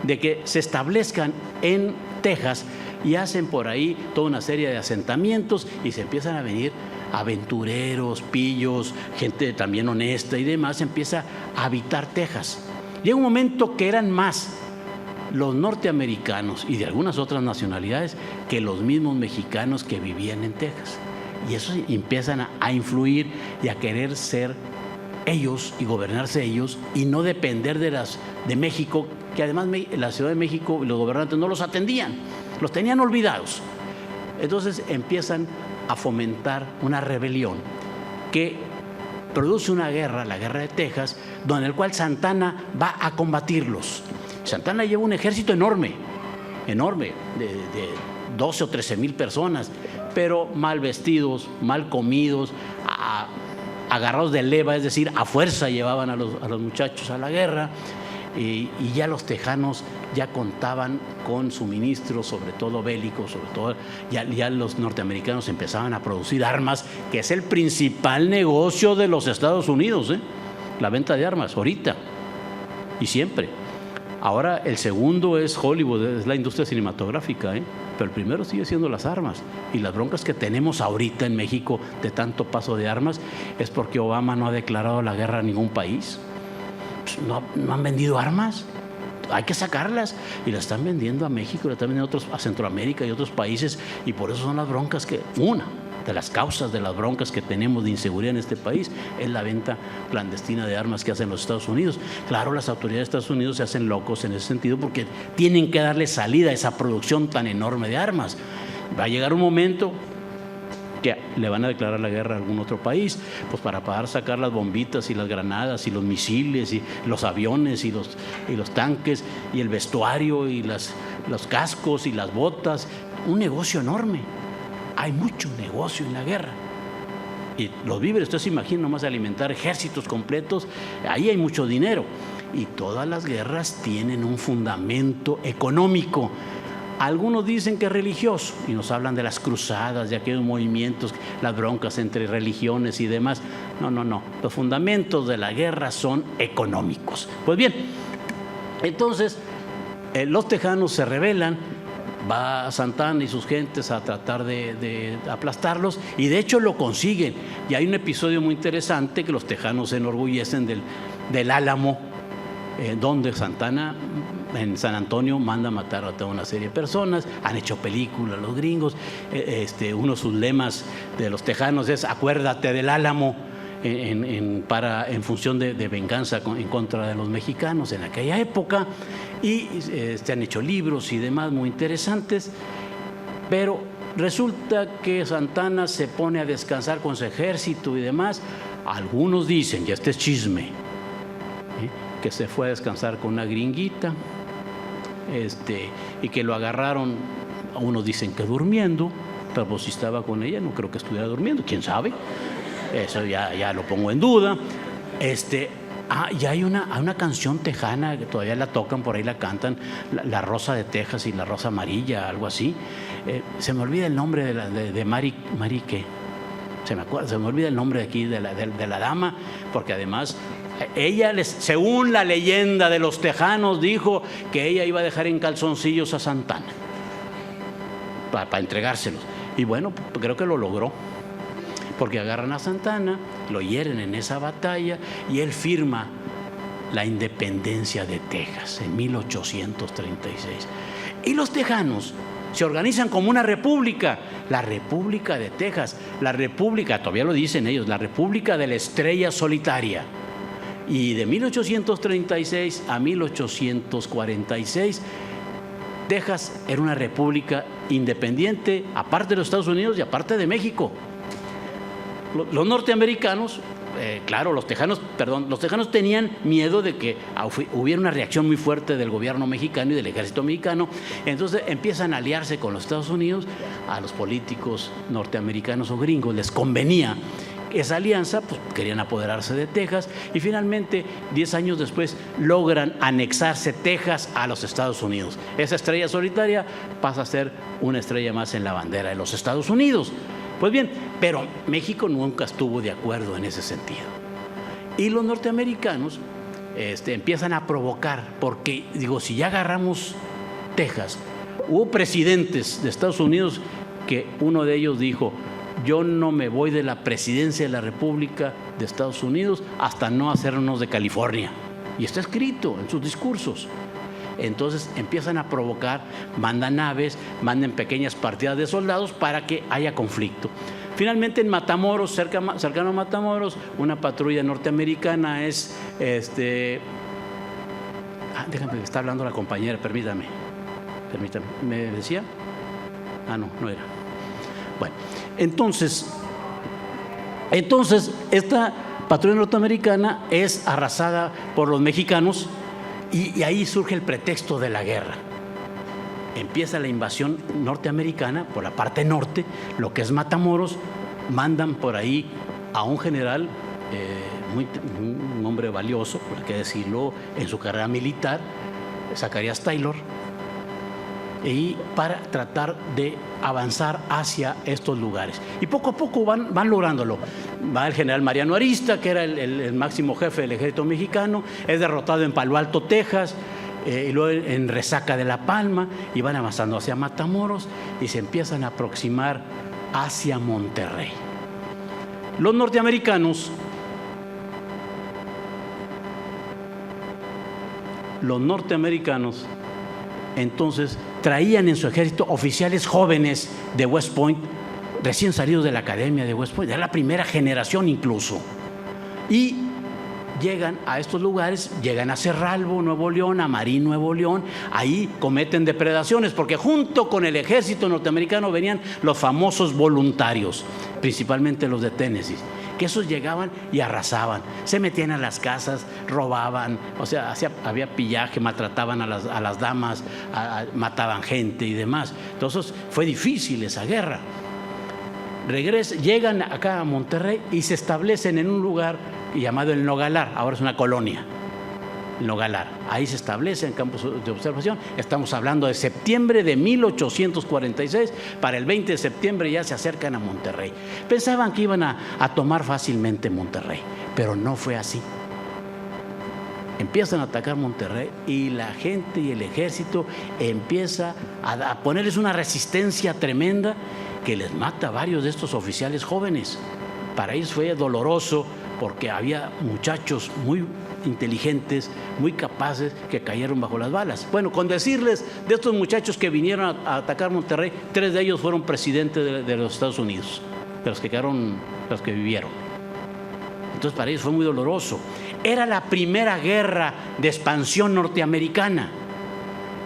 Speaker 4: de que se establezcan en Texas y hacen por ahí toda una serie de asentamientos y se empiezan a venir aventureros, pillos, gente también honesta y demás, empieza a habitar Texas. Llega un momento que eran más los norteamericanos y de algunas otras nacionalidades que los mismos mexicanos que vivían en Texas. Y eso empiezan a influir y a querer ser ellos y gobernarse ellos y no depender de México, que además la Ciudad de México y los gobernantes no los atendían, los tenían olvidados. Entonces empiezan a fomentar una rebelión que produce una guerra, la Guerra de Texas, donde el cual Santa Anna va a combatirlos. Santa Anna lleva un ejército enorme, de 12 o 13 mil personas, pero mal vestidos, mal comidos, agarrados de leva, es decir, a fuerza llevaban a los muchachos a la guerra. Y ya los tejanos ya contaban con suministros, sobre todo bélicos, sobre todo ya los norteamericanos empezaban a producir armas, que es el principal negocio de los Estados Unidos, la venta de armas, ahorita y siempre. Ahora el segundo es Hollywood, es la industria cinematográfica, pero el primero sigue siendo las armas. Y las broncas que tenemos ahorita en México de tanto paso de armas es porque Obama no ha declarado la guerra a ningún país. Pues no han vendido armas. Hay que sacarlas y las están vendiendo a México, las están vendiendo a Centroamérica y otros países, y por eso son las broncas una de las causas de las broncas que tenemos de inseguridad en este país es la venta clandestina de armas que hacen los Estados Unidos. Claro, las autoridades de Estados Unidos se hacen locos en ese sentido porque tienen que darle salida a esa producción tan enorme de armas. Va a llegar un momento que le van a declarar la guerra a algún otro país, pues para poder sacar las bombitas y las granadas y los misiles y los aviones y los tanques y el vestuario y los cascos y las botas. Un negocio enorme. Hay mucho negocio en la guerra. Y los víveres, usted se imagina nomás alimentar ejércitos completos, ahí hay mucho dinero. Y todas las guerras tienen un fundamento económico. Algunos dicen que es religioso y nos hablan de las cruzadas, de aquellos movimientos, las broncas entre religiones y demás. No. Los fundamentos de la guerra son económicos. Pues bien, entonces los tejanos se rebelan, va Santana y sus gentes a tratar de aplastarlos y de hecho lo consiguen. Y hay un episodio muy interesante que los tejanos se enorgullecen del Álamo, donde Santana en San Antonio manda a matar a toda una serie de personas. Han hecho películas los gringos. Uno de sus lemas de los tejanos es acuérdate del Álamo, en función de venganza en contra de los mexicanos en aquella época. Y han hecho libros y demás muy interesantes, pero resulta que Santana se pone a descansar con su ejército y demás. Algunos dicen, y este es chisme, que se fue a descansar con una gringuita, y que lo agarraron. Unos dicen que durmiendo, pero pues si estaba con ella no creo que estuviera durmiendo, quién sabe, eso ya lo pongo en duda. Y hay una canción tejana que todavía la tocan, por ahí la cantan, la Rosa de Texas y la Rosa Amarilla, algo así. Se me olvida el nombre de Mari ¿qué? Se me olvida el nombre de aquí de la dama, porque además ella, según la leyenda de los tejanos, dijo que ella iba a dejar en calzoncillos a Santana para entregárselos. Y bueno, creo que lo logró, porque agarran a Santana, lo hieren en esa batalla y él firma la independencia de Texas en 1836. Y los tejanos se organizan como una república, la República de Texas, la República, todavía lo dicen ellos, la República de la Estrella Solitaria. Y de 1836 a 1846, Texas era una república independiente, aparte de los Estados Unidos y aparte de México. Los norteamericanos, los tejanos tenían miedo de que hubiera una reacción muy fuerte del gobierno mexicano y del ejército mexicano. Entonces empiezan a aliarse con los Estados Unidos. A los políticos norteamericanos o gringos les convenía esa alianza, pues querían apoderarse de Texas, y finalmente 10 años después logran anexarse Texas a los Estados Unidos. Esa estrella solitaria pasa a ser una estrella más en la bandera de los Estados Unidos. Pues bien, pero México nunca estuvo de acuerdo en ese sentido. Y los norteamericanos empiezan a provocar, porque si ya agarramos Texas, hubo presidentes de Estados Unidos que uno de ellos dijo: yo no me voy de la presidencia de la República de Estados Unidos hasta no hacernos de California. Y está escrito en sus discursos. Entonces empiezan a provocar, mandan naves, mandan pequeñas partidas de soldados para que haya conflicto. Finalmente en Matamoros, cercano a Matamoros, una patrulla norteamericana déjame, está hablando la compañera, permítame. ¿Me decía? No era. Bueno, entonces esta patrulla norteamericana es arrasada por los mexicanos y ahí surge el pretexto de la guerra. Empieza la invasión norteamericana por la parte norte, lo que es Matamoros. Mandan por ahí a un general, un hombre valioso, por hay que decirlo, en su carrera militar, Zacarías Taylor, y para tratar de avanzar hacia estos lugares. Y poco a poco van lográndolo. Va el general Mariano Arista, que era el máximo jefe del ejército mexicano, es derrotado en Palo Alto, Texas, y luego en Resaca de La Palma, y van avanzando hacia Matamoros y se empiezan a aproximar hacia Monterrey. Los norteamericanos entonces traían en su ejército oficiales jóvenes de West Point, recién salidos de la academia de West Point, era la primera generación incluso, y llegan a estos lugares, llegan a Cerralbo, Nuevo León, a Marín, Nuevo León, ahí cometen depredaciones, porque junto con el ejército norteamericano venían los famosos voluntarios, principalmente los de Tennessee, que esos llegaban y arrasaban, se metían a las casas, robaban, o sea, había pillaje, maltrataban a las damas, mataban gente y demás. Entonces fue difícil esa guerra. Llegan acá a Monterrey y se establecen en un lugar llamado el Nogalar, ahora es una colonia, el Nogalar. Ahí se establece en campos de observación. Estamos hablando de septiembre de 1846, para el 20 de septiembre ya se acercan a Monterrey. Pensaban que iban a tomar fácilmente Monterrey, pero no fue así. Empiezan a atacar Monterrey y la gente y el ejército empieza a ponerles una resistencia tremenda que les mata a varios de estos oficiales jóvenes. Para ellos fue doloroso porque había muchachos muy inteligentes, muy capaces, que cayeron bajo las balas. Bueno, con decirles de estos muchachos que vinieron a atacar Monterrey, 3 de ellos fueron presidentes de los Estados Unidos, de los que quedaron, los que vivieron. Entonces para ellos fue muy doloroso. Era la primera guerra de expansión norteamericana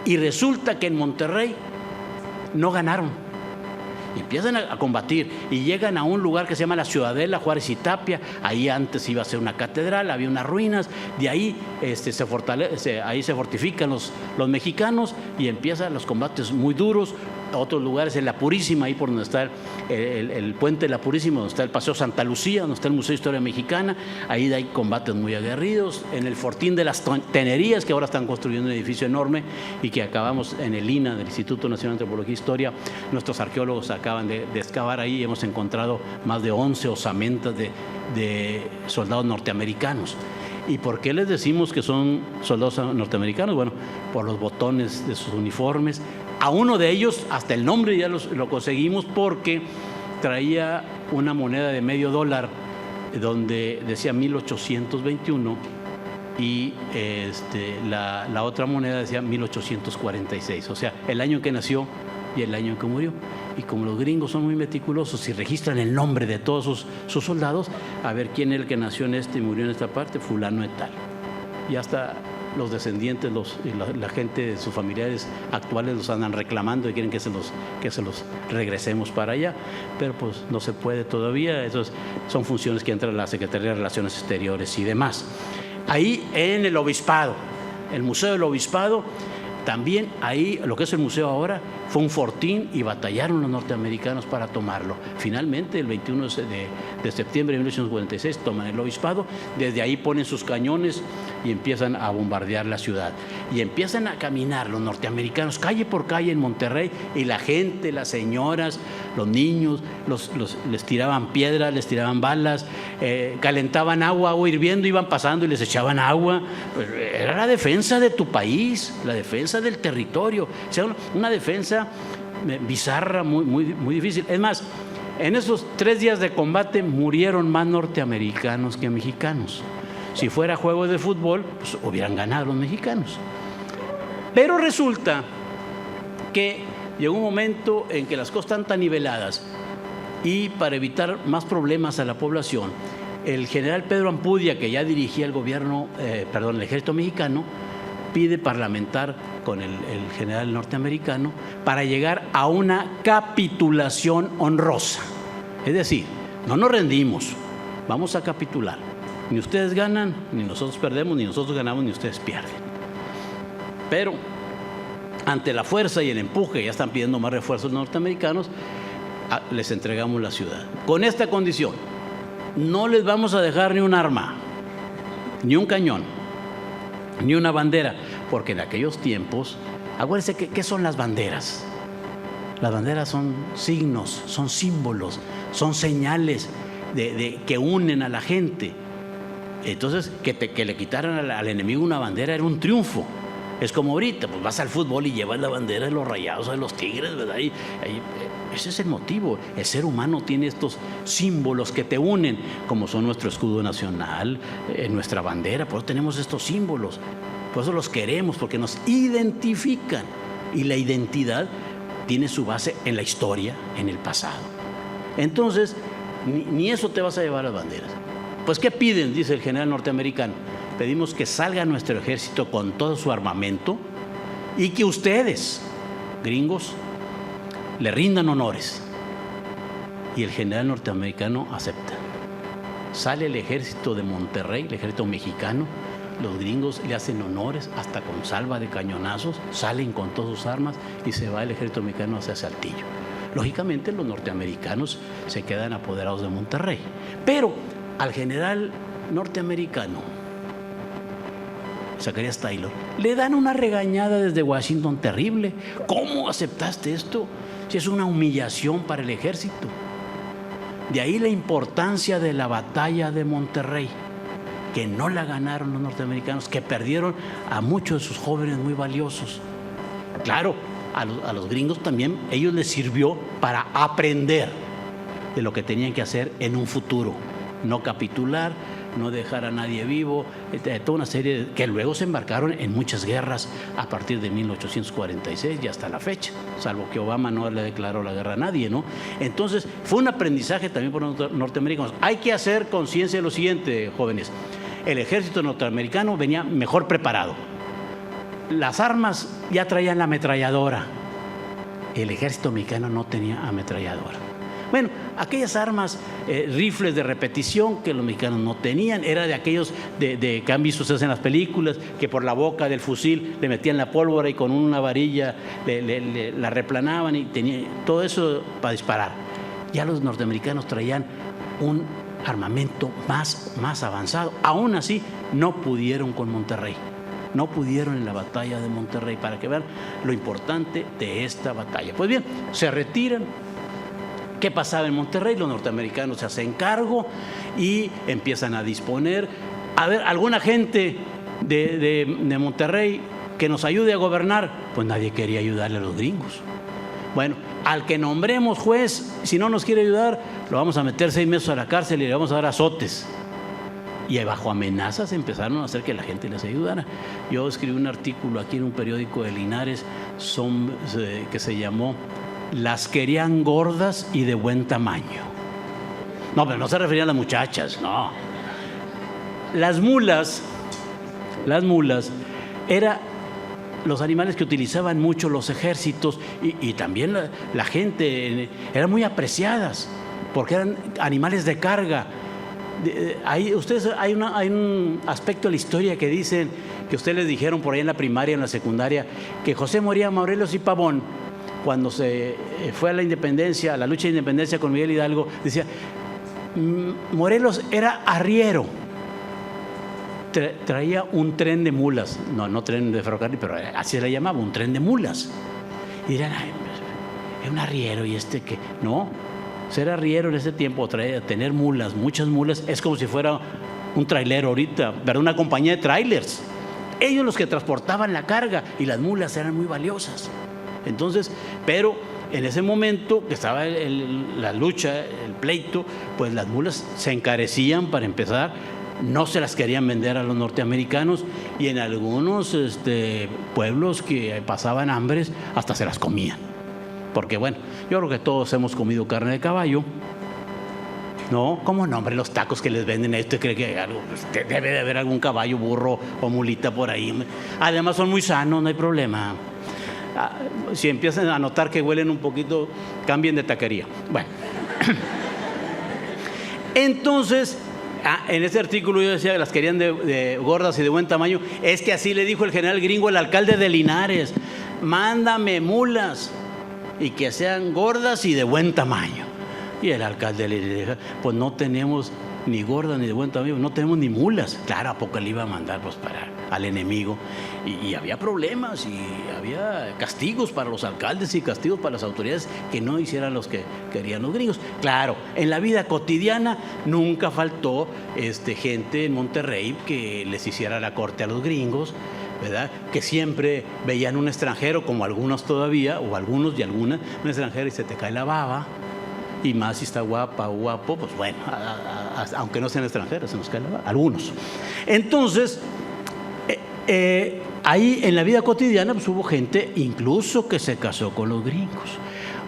Speaker 4: y resulta que en Monterrey no ganaron. Empiezan a combatir y llegan a un lugar que se llama la Ciudadela, Juárez y Tapia. Ahí antes iba a ser una catedral, había unas ruinas. De ahí ahí se fortifican los mexicanos y empiezan los combates muy duros. Otros lugares, en La Purísima, ahí por donde está el puente de La Purísima, donde está el Paseo Santa Lucía, donde está el Museo de Historia Mexicana, ahí hay combates muy aguerridos. En el Fortín de las Tenerías, que ahora están construyendo un edificio enorme y que acabamos en el INA, del Instituto Nacional de Antropología e Historia, nuestros arqueólogos acaban de excavar ahí y hemos encontrado más de 11 osamentas de soldados norteamericanos. ¿Y por qué les decimos que son soldados norteamericanos? Bueno, por los botones de sus uniformes. A uno de ellos, hasta el nombre ya lo conseguimos porque traía una moneda de $0.50 donde decía 1821 y la otra moneda decía 1846, o sea, el año en que nació y el año en que murió. Y como los gringos son muy meticulosos y registran el nombre de todos sus soldados, a ver quién es el que nació en y murió en esta parte, fulano de tal. Y hasta los descendientes, la gente, sus familiares actuales los andan reclamando y quieren que se los regresemos para allá, pero pues no se puede todavía. Esas son funciones que entra la Secretaría de Relaciones Exteriores y demás. Ahí en el Obispado, el Museo del Obispado, también ahí, lo que es el museo ahora, fue un fortín y batallaron los norteamericanos para tomarlo. Finalmente, el 21 de septiembre de 1846, toman el Obispado, desde ahí ponen sus cañones y empiezan a bombardear la ciudad. Y empiezan a caminar los norteamericanos calle por calle en Monterrey, y la gente, las señoras, los niños, les tiraban piedras, les tiraban balas, calentaban agua hirviendo, iban pasando y les echaban agua. Era la defensa de tu país, la defensa del territorio, o sea, una defensa bizarra, muy difícil. Es más, en esos 3 días de combate murieron más norteamericanos que mexicanos. Si fuera juego de fútbol, pues hubieran ganado los mexicanos. Pero resulta que llegó un momento en que las cosas están tan niveladas y para evitar más problemas a la población, el general Pedro Ampudia, que ya dirigía el ejército mexicano, pide parlamentar con el general norteamericano para llegar a una capitulación honrosa. Es decir, no nos rendimos, vamos a capitular. Ni ustedes ganan, ni nosotros perdemos, ni nosotros ganamos, ni ustedes pierden. Pero ante la fuerza y el empuje, ya están pidiendo más refuerzos norteamericanos, les entregamos la ciudad. Con esta condición, no les vamos a dejar ni un arma, ni un cañón, ni una bandera, porque en aquellos tiempos, acuérdense ¿qué son las banderas? Las banderas son signos, son símbolos, son señales que unen a la gente. Entonces, que le quitaran al enemigo una bandera era un triunfo. Es como ahorita, pues vas al fútbol y llevas la bandera de los Rayados, de los Tigres, ¿verdad? Ese es el motivo. El ser humano tiene estos símbolos que te unen, como son nuestro escudo nacional, nuestra bandera, por eso tenemos estos símbolos. Por eso los queremos, porque nos identifican. Y la identidad tiene su base en la historia, en el pasado. Entonces, ni eso te vas a llevar las banderas. Pues, ¿qué piden? Dice el general norteamericano. Pedimos que salga nuestro ejército con todo su armamento y que ustedes, gringos, le rindan honores. Y el general norteamericano acepta. Sale el ejército de Monterrey, el ejército mexicano, los gringos le hacen honores hasta con salva de cañonazos, salen con todas sus armas y se va el ejército mexicano hacia Saltillo. Lógicamente los norteamericanos se quedan apoderados de Monterrey, pero al general norteamericano, Zacarías Taylor, le dan una regañada desde Washington terrible. ¿Cómo aceptaste esto? Si es una humillación para el ejército. De ahí la importancia de la batalla de Monterrey, que no la ganaron los norteamericanos, que perdieron a muchos de sus jóvenes muy valiosos. Claro, a los gringos también, ellos les sirvió para aprender de lo que tenían que hacer en un futuro. No capitular, no dejar a nadie vivo, toda una serie que luego se embarcaron en muchas guerras a partir de 1846 y hasta la fecha, salvo que Obama no le declaró la guerra a nadie, ¿no? Entonces, fue un aprendizaje también por los norteamericanos. Hay que hacer conciencia de lo siguiente, jóvenes. El ejército norteamericano venía mejor preparado. Las armas ya traían la ametralladora. El ejército mexicano no tenía ametralladora. Bueno, aquellas armas, rifles de repetición que los mexicanos no tenían, era de aquellos que han visto ustedes en las películas, que por la boca del fusil le metían la pólvora y con una varilla la replanaban y tenía todo eso para disparar. Ya los norteamericanos traían un armamento más avanzado. Aún así, no pudieron con Monterrey. No pudieron en la batalla de Monterrey, para que vean lo importante de esta batalla. Pues bien, se retiran. ¿Qué pasaba en Monterrey? Los norteamericanos se hacen cargo y empiezan a disponer. A ver, alguna gente de Monterrey que nos ayude a gobernar. Pues nadie quería ayudarle a los gringos. Bueno, al que nombremos juez, si no nos quiere ayudar, lo vamos a meter 6 meses a la cárcel y le vamos a dar azotes. Y bajo amenazas empezaron a hacer que la gente les ayudara. Yo escribí un artículo aquí en un periódico de Linares que se llamó "Las querían gordas y de buen tamaño". No, pero no se referían a las muchachas, no. Las mulas eran los animales que utilizaban mucho los ejércitos y también la gente, eran muy apreciadas porque eran animales de carga. Hay un aspecto de la historia que dicen, que ustedes les dijeron por ahí en la primaria, en la secundaria, que José María Morelos y Pavón, cuando se fue a la independencia, a la lucha de independencia con Miguel Hidalgo, decía, Morelos era arriero, traía un tren de mulas, no tren de ferrocarril, pero así se le llamaba, un tren de mulas. Y dirán, ay, es un arriero y que no. Ser arriero en ese tiempo, tener mulas, muchas mulas, es como si fuera un trailero ahorita, ¿verdad? Una compañía de trailers. Ellos los que transportaban la carga y las mulas eran muy valiosas. Entonces, pero en ese momento que estaba la lucha, el pleito, pues las mulas se encarecían para empezar, no se las querían vender a los norteamericanos y en algunos pueblos que pasaban hambres hasta se las comían. Porque bueno, yo creo que todos hemos comido carne de caballo. No, ¿cómo no, hombre? Los tacos que les venden a esto, cree que hay algo, debe de haber algún caballo, burro o mulita por ahí. Además son muy sanos, no hay problema. Si empiezan a notar que huelen un poquito, cambien de taquería. Bueno. Entonces, en este artículo yo decía que las querían de gordas y de buen tamaño. Es que así le dijo el general gringo al alcalde de Linares: mándame mulas y que sean gordas y de buen tamaño. Y el alcalde le dijo, pues no tenemos ni gordas ni de buen tamaño, no tenemos ni mulas. Claro, ¿a poco le iba a mandar pues al enemigo? Y había problemas y había castigos para los alcaldes y castigos para las autoridades que no hicieran los que querían los gringos. Claro, en la vida cotidiana nunca faltó gente en Monterrey que les hiciera la corte a los gringos, ¿verdad? Que siempre veían un extranjero, como algunos todavía, o algunos y algunas, un extranjero y se te cae la baba, y más si está guapa o guapo, pues bueno, aunque no sean extranjeros, se nos cae la baba, algunos. Entonces, ahí en la vida cotidiana pues hubo gente incluso que se casó con los gringos.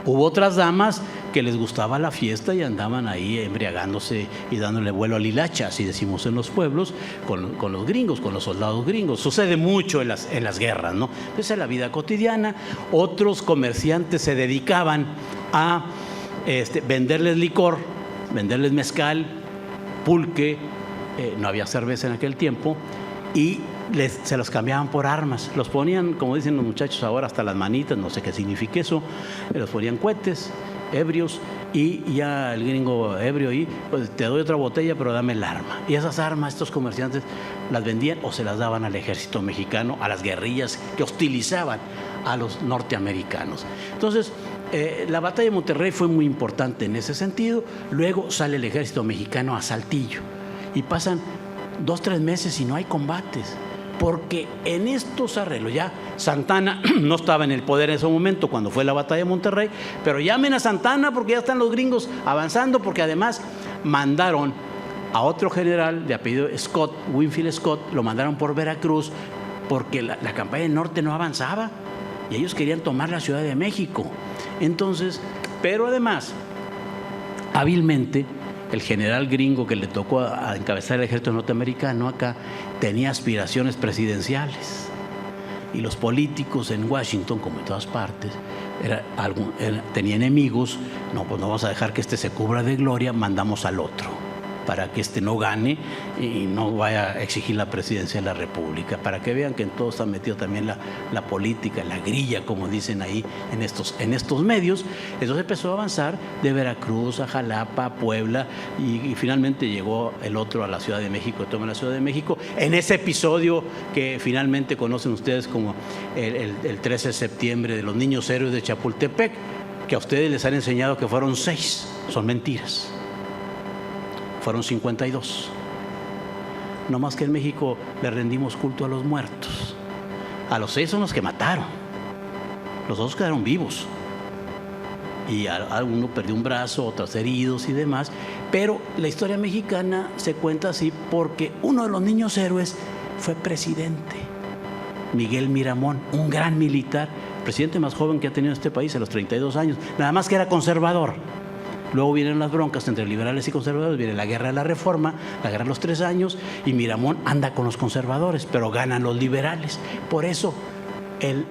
Speaker 4: Hubo otras damas que les gustaba la fiesta y andaban ahí embriagándose y dándole vuelo a la hilacha, así decimos en los pueblos, con los gringos, con los soldados gringos. Sucede mucho en las guerras, ¿no? Esa es la vida cotidiana. Otros comerciantes se dedicaban a venderles licor, venderles mezcal, pulque, no había cerveza en aquel tiempo, y se los cambiaban por armas. Los ponían, como dicen los muchachos ahora, hasta las manitas, no sé qué significa eso, los ponían cohetes, ebrios, y ya el gringo ebrio ahí, pues te doy otra botella, pero dame el arma. Y esas armas estos comerciantes las vendían o se las daban al ejército mexicano, a las guerrillas que hostilizaban a los norteamericanos. Entonces, la batalla de Monterrey fue muy importante en ese sentido. Luego sale el ejército mexicano a Saltillo y pasan 2-3 meses y no hay combates, porque en estos arreglos, ya Santana no estaba en el poder en ese momento cuando fue la batalla de Monterrey, pero llamen a Santana porque ya están los gringos avanzando, porque además mandaron a otro general de apellido Scott, Winfield Scott, lo mandaron por Veracruz porque la campaña del norte no avanzaba y ellos querían tomar la Ciudad de México. Entonces, pero además, hábilmente, el general gringo que le tocó a encabezar el ejército norteamericano acá tenía aspiraciones presidenciales. Y los políticos en Washington, como en todas partes, tenía enemigos. No, pues no vamos a dejar que este se cubra de gloria, mandamos al otro, para que este no gane y no vaya a exigir la presidencia de la República, para que vean que en todo está metido también la política, la grilla, como dicen ahí en estos medios. Entonces empezó a avanzar de Veracruz a Jalapa, a Puebla, y finalmente llegó el otro a la Ciudad de México, toma la Ciudad de México, en ese episodio que finalmente conocen ustedes como el 13 de septiembre de los niños héroes de Chapultepec, que a ustedes les han enseñado que fueron 6, son mentiras. Fueron 52. No más que en México le rendimos culto a los muertos. A los 6 son los que mataron. Los otros quedaron vivos. Y uno perdió un brazo, otros heridos y demás. Pero la historia mexicana se cuenta así porque uno de los niños héroes fue presidente. Miguel Miramón, un gran militar, presidente más joven que ha tenido este país a los 32 años. Nada más que era conservador. Luego vienen las broncas entre liberales y conservadores, viene la guerra de la Reforma, la guerra de los 3 años, y Miramón anda con los conservadores, pero ganan los liberales. Por eso el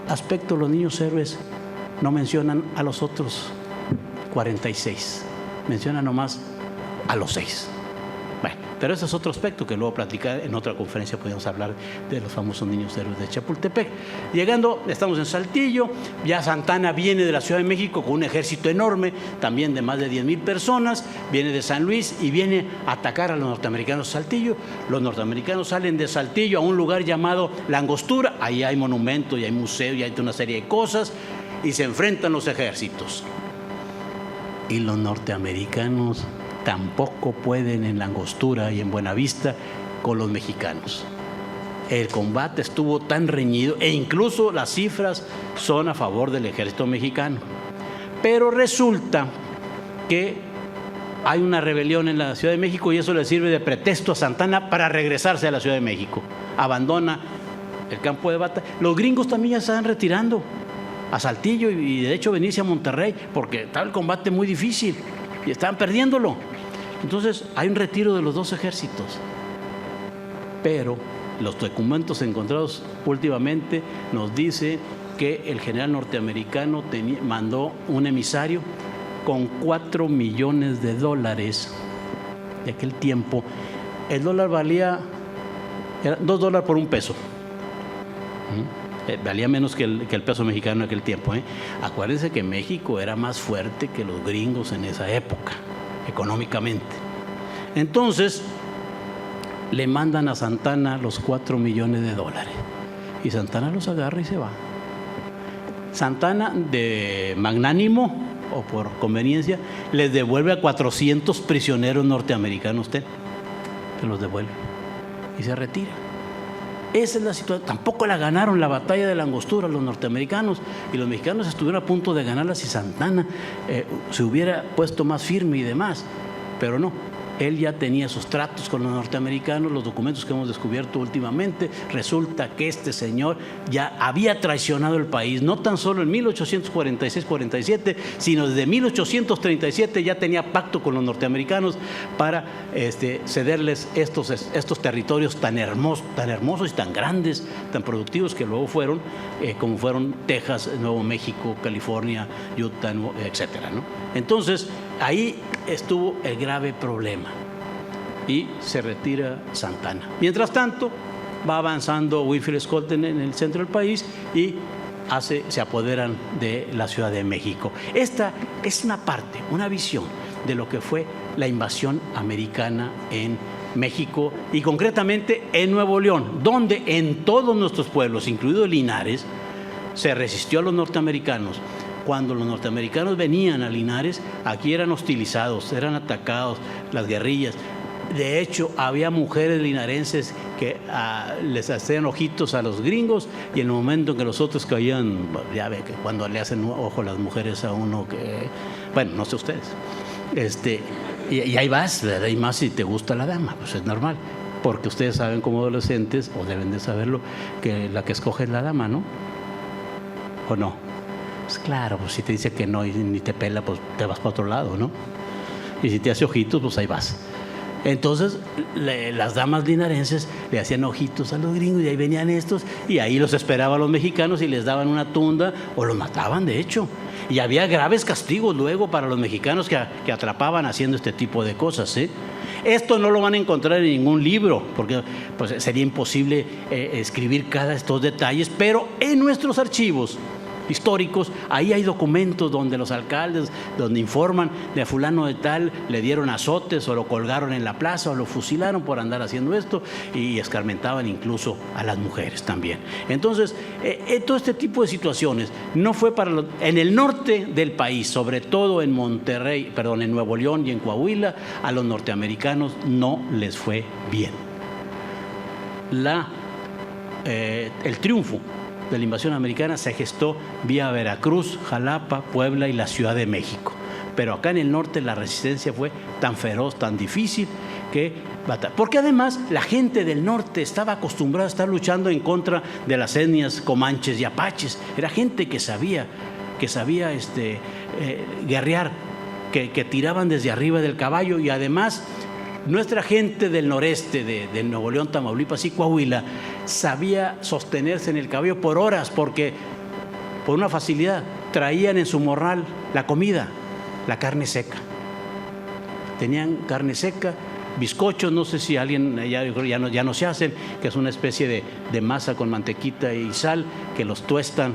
Speaker 4: aspecto de los niños héroes no mencionan a los otros 46, mencionan nomás a los 6. Bueno, pero ese es otro aspecto que luego platicar en otra conferencia podemos hablar de los famosos niños héroes de Chapultepec. Llegando, estamos en Saltillo, ya Santana viene de la Ciudad de México con un ejército enorme, también de más de 10,000 personas, viene de San Luis y viene a atacar a los norteamericanos de Saltillo. Los norteamericanos salen de Saltillo a un lugar llamado La Angostura, ahí hay monumentos y hay museo y hay una serie de cosas, y se enfrentan los ejércitos. Y los norteamericanos tampoco pueden en La Angostura y en Buenavista con los mexicanos. El combate estuvo tan reñido e incluso las cifras son a favor del ejército mexicano. Pero resulta que hay una rebelión en la Ciudad de México y eso le sirve de pretexto a Santana para regresarse a la Ciudad de México. Abandona el campo de batalla. Los gringos también ya se están retirando a Saltillo y de hecho venirse a Monterrey porque estaba el combate muy difícil y estaban perdiéndolo. Entonces hay un retiro de los 2 ejércitos. Pero los documentos encontrados últimamente nos dice que el general norteamericano mandó un emisario con $4 millones de aquel tiempo. El dólar valía $2 por un peso. Valía menos que el peso mexicano en aquel tiempo. Acuérdense que México era más fuerte que los gringos en esa época, económicamente. Entonces, le mandan a Santana los $4 millones y Santana los agarra y se va. Santana, de magnánimo o por conveniencia, les devuelve a 400 prisioneros norteamericanos. Se los devuelve y se retira. Esa es la situación. Tampoco la ganaron la batalla de la Angostura los norteamericanos, y los mexicanos estuvieron a punto de ganarla si Santana se hubiera puesto más firme y demás, pero no. Él ya tenía sus tratos con los norteamericanos, los documentos que hemos descubierto últimamente. Resulta que este señor ya había traicionado el país, no tan solo en 1846-47, sino desde 1837 ya tenía pacto con los norteamericanos para cederles estos territorios tan hermosos y tan grandes, tan productivos, que luego fueron, como fueron Texas, Nuevo México, California, Utah, etcétera, ¿no? Entonces, ahí estuvo el grave problema y se retira Santana. Mientras tanto, va avanzando Winfield Scott en el centro del país y se apoderan de la Ciudad de México. Esta es una parte, una visión de lo que fue la invasión americana en México y concretamente en Nuevo León, donde en todos nuestros pueblos, incluido Linares, se resistió a los norteamericanos. Cuando los norteamericanos venían a Linares, aquí eran hostilizados, eran atacados, las guerrillas. De hecho, había mujeres linarenses que les hacían ojitos a los gringos, y en el momento en que los otros caían, ya ve que cuando le hacen ojo las mujeres a uno, que bueno, no sé ustedes, y ahí vas, ¿verdad? Y más si te gusta la dama, pues es normal, porque ustedes saben como adolescentes, o deben de saberlo, que la que escoge es la dama, ¿no? ¿O no? Pues claro, pues si te dice que no y ni te pela, pues te vas para otro lado, ¿no? Y si te hace ojitos, pues ahí vas. Entonces, las damas linarenses le hacían ojitos a los gringos y ahí venían estos, y ahí los esperaban los mexicanos y les daban una tunda o los mataban, de hecho. Y había graves castigos luego para los mexicanos que atrapaban haciendo este tipo de cosas, ¿eh? Esto no lo van a encontrar en ningún libro, porque pues, sería imposible escribir cada de estos detalles, pero en nuestros archivos históricos, ahí hay documentos donde los alcaldes, donde informan de fulano de tal, le dieron azotes o lo colgaron en la plaza o lo fusilaron por andar haciendo esto, y escarmentaban incluso a las mujeres también. Entonces, todo este tipo de situaciones no fue en el norte del país, sobre todo en en Nuevo León y en Coahuila, a los norteamericanos no les fue bien. El triunfo de la invasión americana se gestó vía Veracruz, Jalapa, Puebla y la Ciudad de México. Pero acá en el norte la resistencia fue tan feroz, tan difícil, porque además la gente del norte estaba acostumbrada a estar luchando en contra de las etnias comanches y apaches. Era gente que sabía guerrear, que tiraban desde arriba del caballo, y además nuestra gente del noreste, de Nuevo León, Tamaulipas y Coahuila, sabía sostenerse en el caballo por horas, porque por una facilidad traían en su morral la comida, la carne seca. Tenían carne seca, bizcochos, no sé si alguien ya no se hacen, que es una especie de masa con mantequita y sal, que los tuestan,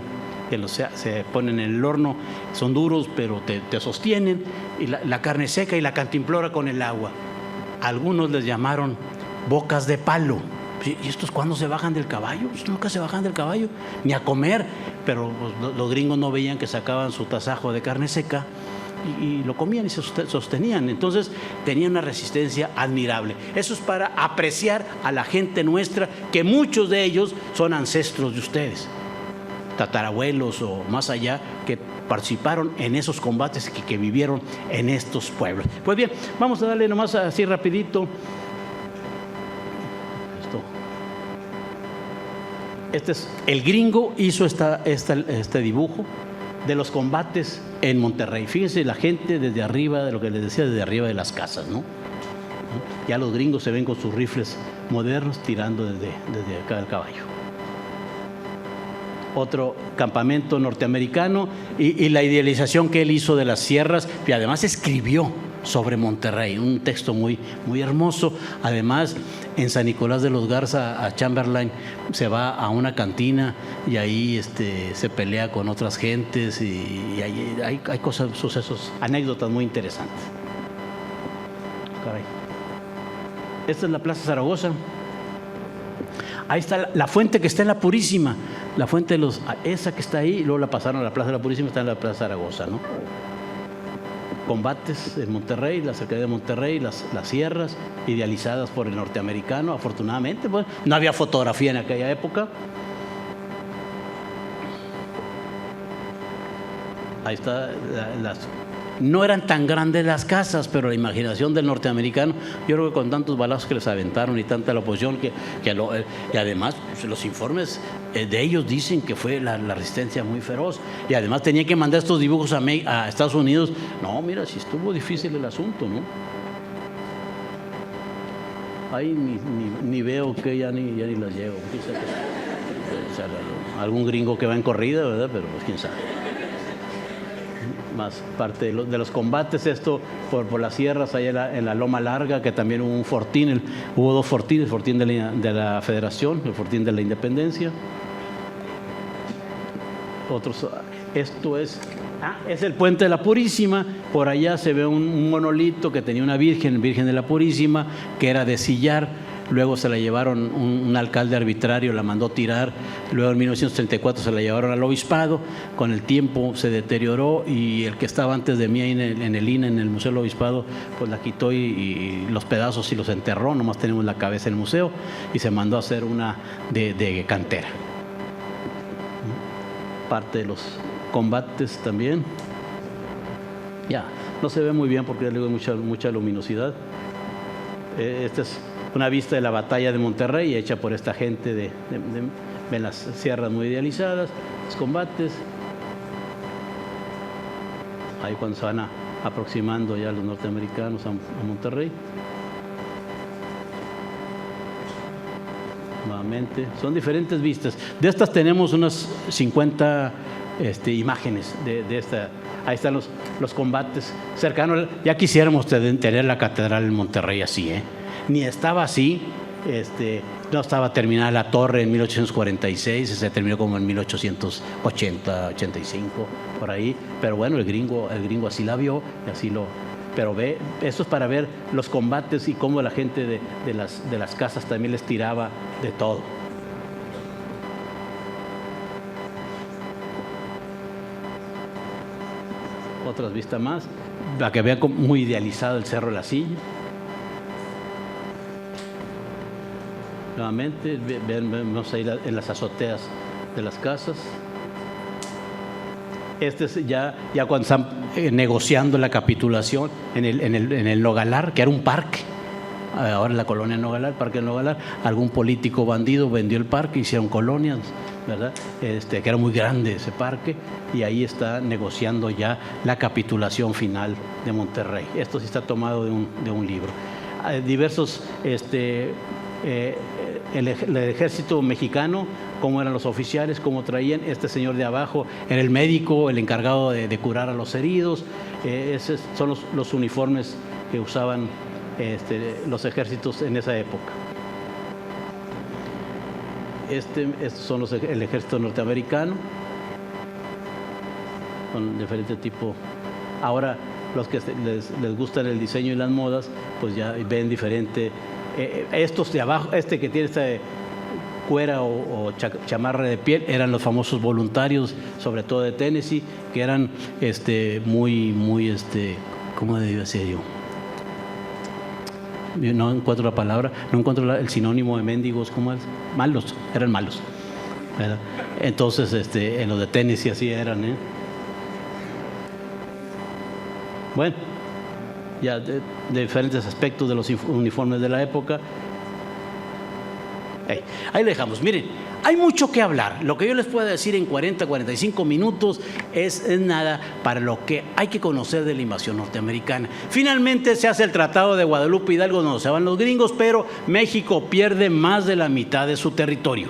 Speaker 4: que se ponen en el horno, son duros pero te sostienen, y la carne seca y la cantimplora con el agua. Algunos les llamaron bocas de palo. ¿Y estos cuándo se bajan del caballo? Pues nunca se bajan del caballo, ni a comer. Pero los gringos no veían que sacaban su tasajo de carne seca y lo comían y se sostenían. Entonces tenían una resistencia admirable. Eso es para apreciar a la gente nuestra, que muchos de ellos son ancestros de ustedes, tatarabuelos o más allá, que participaron en esos combates que vivieron en estos pueblos. Pues bien, vamos a darle nomás así rapidito. El gringo hizo este dibujo de los combates en Monterrey. Fíjense la gente desde arriba, de lo que les decía, desde arriba de las casas, ¿no? Ya los gringos se ven con sus rifles modernos tirando desde acá del caballo. Otro campamento norteamericano y la idealización que él hizo de las sierras, y además escribió sobre Monterrey, un texto muy, muy hermoso. Además, en San Nicolás de los Garza, a Chamberlain, se va a una cantina y ahí se pelea con otras gentes, y hay cosas, sucesos, anécdotas muy interesantes. Caray. Esta es la Plaza Zaragoza. Ahí está la fuente que está en la Purísima, la fuente esa que está ahí, y luego la pasaron a la Plaza de la Purísima, está en la Plaza Zaragoza, ¿no? combates en Monterrey, la cercanía de Monterrey, las sierras, idealizadas por el norteamericano, afortunadamente. Pues, no había fotografía en aquella época. Ahí está, no eran tan grandes las casas, pero la imaginación del norteamericano, yo creo que con tantos balazos que les aventaron y tanta la oposición, y además pues, los informes de ellos dicen que fue la resistencia muy feroz, y además tenía que mandar estos dibujos a Estados Unidos. No, mira, si estuvo difícil el asunto, ¿no? Ahí ni veo que ya ni las llevo. O sea, algún gringo que va en corrida, ¿verdad? Pero pues quién sabe. Más parte de los combates, esto por las sierras, allá en la Loma Larga, que también hubo un fortín, hubo dos fortines, el fortín de la Federación, el fortín de la Independencia. Esto es el Puente de la Purísima. Por allá se ve un monolito que tenía una Virgen de la Purísima, que era de sillar. Luego se la llevaron, un alcalde arbitrario la mandó tirar. Luego en 1934 se la llevaron al obispado. Con el tiempo se deterioró y el que estaba antes de mí ahí en el INE, en el Museo del Obispado, pues la quitó y los pedazos y los enterró. Nomás tenemos la cabeza en el museo y se mandó a hacer una de cantera. Parte de los combates también. Ya, no se ve muy bien porque ya le digo mucha luminosidad. Esta es una vista de la batalla de Monterrey hecha por esta gente de las sierras muy idealizadas, los combates. Ahí cuando se van aproximando ya los norteamericanos a Monterrey. Nuevamente, son diferentes vistas. De estas tenemos unas 50 imágenes de esta. Ahí están los combates cercanos. Ya quisiéramos tener la catedral en Monterrey así, Ni estaba así, no estaba terminada la torre en 1846, se terminó como en 1880, 85, por ahí. Pero bueno, el gringo así la vio y así lo. Pero esto es para ver los combates y cómo la gente de las casas también les tiraba de todo. Otras vistas más, para que vean muy idealizado el Cerro de la Silla. Nuevamente, vemos ahí en las azoteas de las casas. Este es ya cuando están negociando la capitulación en el Nogalar, que era un parque. Ahora la colonia Nogalar, Parque Nogalar. Algún político bandido vendió el parque, hicieron colonias, ¿verdad? Que era muy grande ese parque, y ahí está negociando ya la capitulación final de Monterrey. Esto sí está tomado de un libro. Diversos, el ejército mexicano, cómo eran los oficiales, cómo traían. Este señor de abajo era el médico, el encargado de curar a los heridos. Esos son los uniformes que usaban los ejércitos en esa época. Estos son el ejército norteamericano, con diferente tipo. Ahora, los que les gustan el diseño y las modas, pues ya ven diferente. Estos de abajo, que tiene esta cuera o chamarra de piel, eran los famosos voluntarios, sobre todo de Tennessee, que eran muy, ¿cómo debo decir yo? No encuentro la palabra, no encuentro el sinónimo de mendigos. ¿Cómo es? Malos, eran malos, ¿verdad? Entonces, en los de Tennessee así eran, Bueno, ya de diferentes aspectos de los uniformes de la época. Ahí lo dejamos. Miren, hay mucho que hablar. Lo que yo les puedo decir en 40, 45 minutos es nada para lo que hay que conocer de la invasión norteamericana. Finalmente se hace el Tratado de Guadalupe Hidalgo, donde se van los gringos, pero México pierde más de la mitad de su territorio.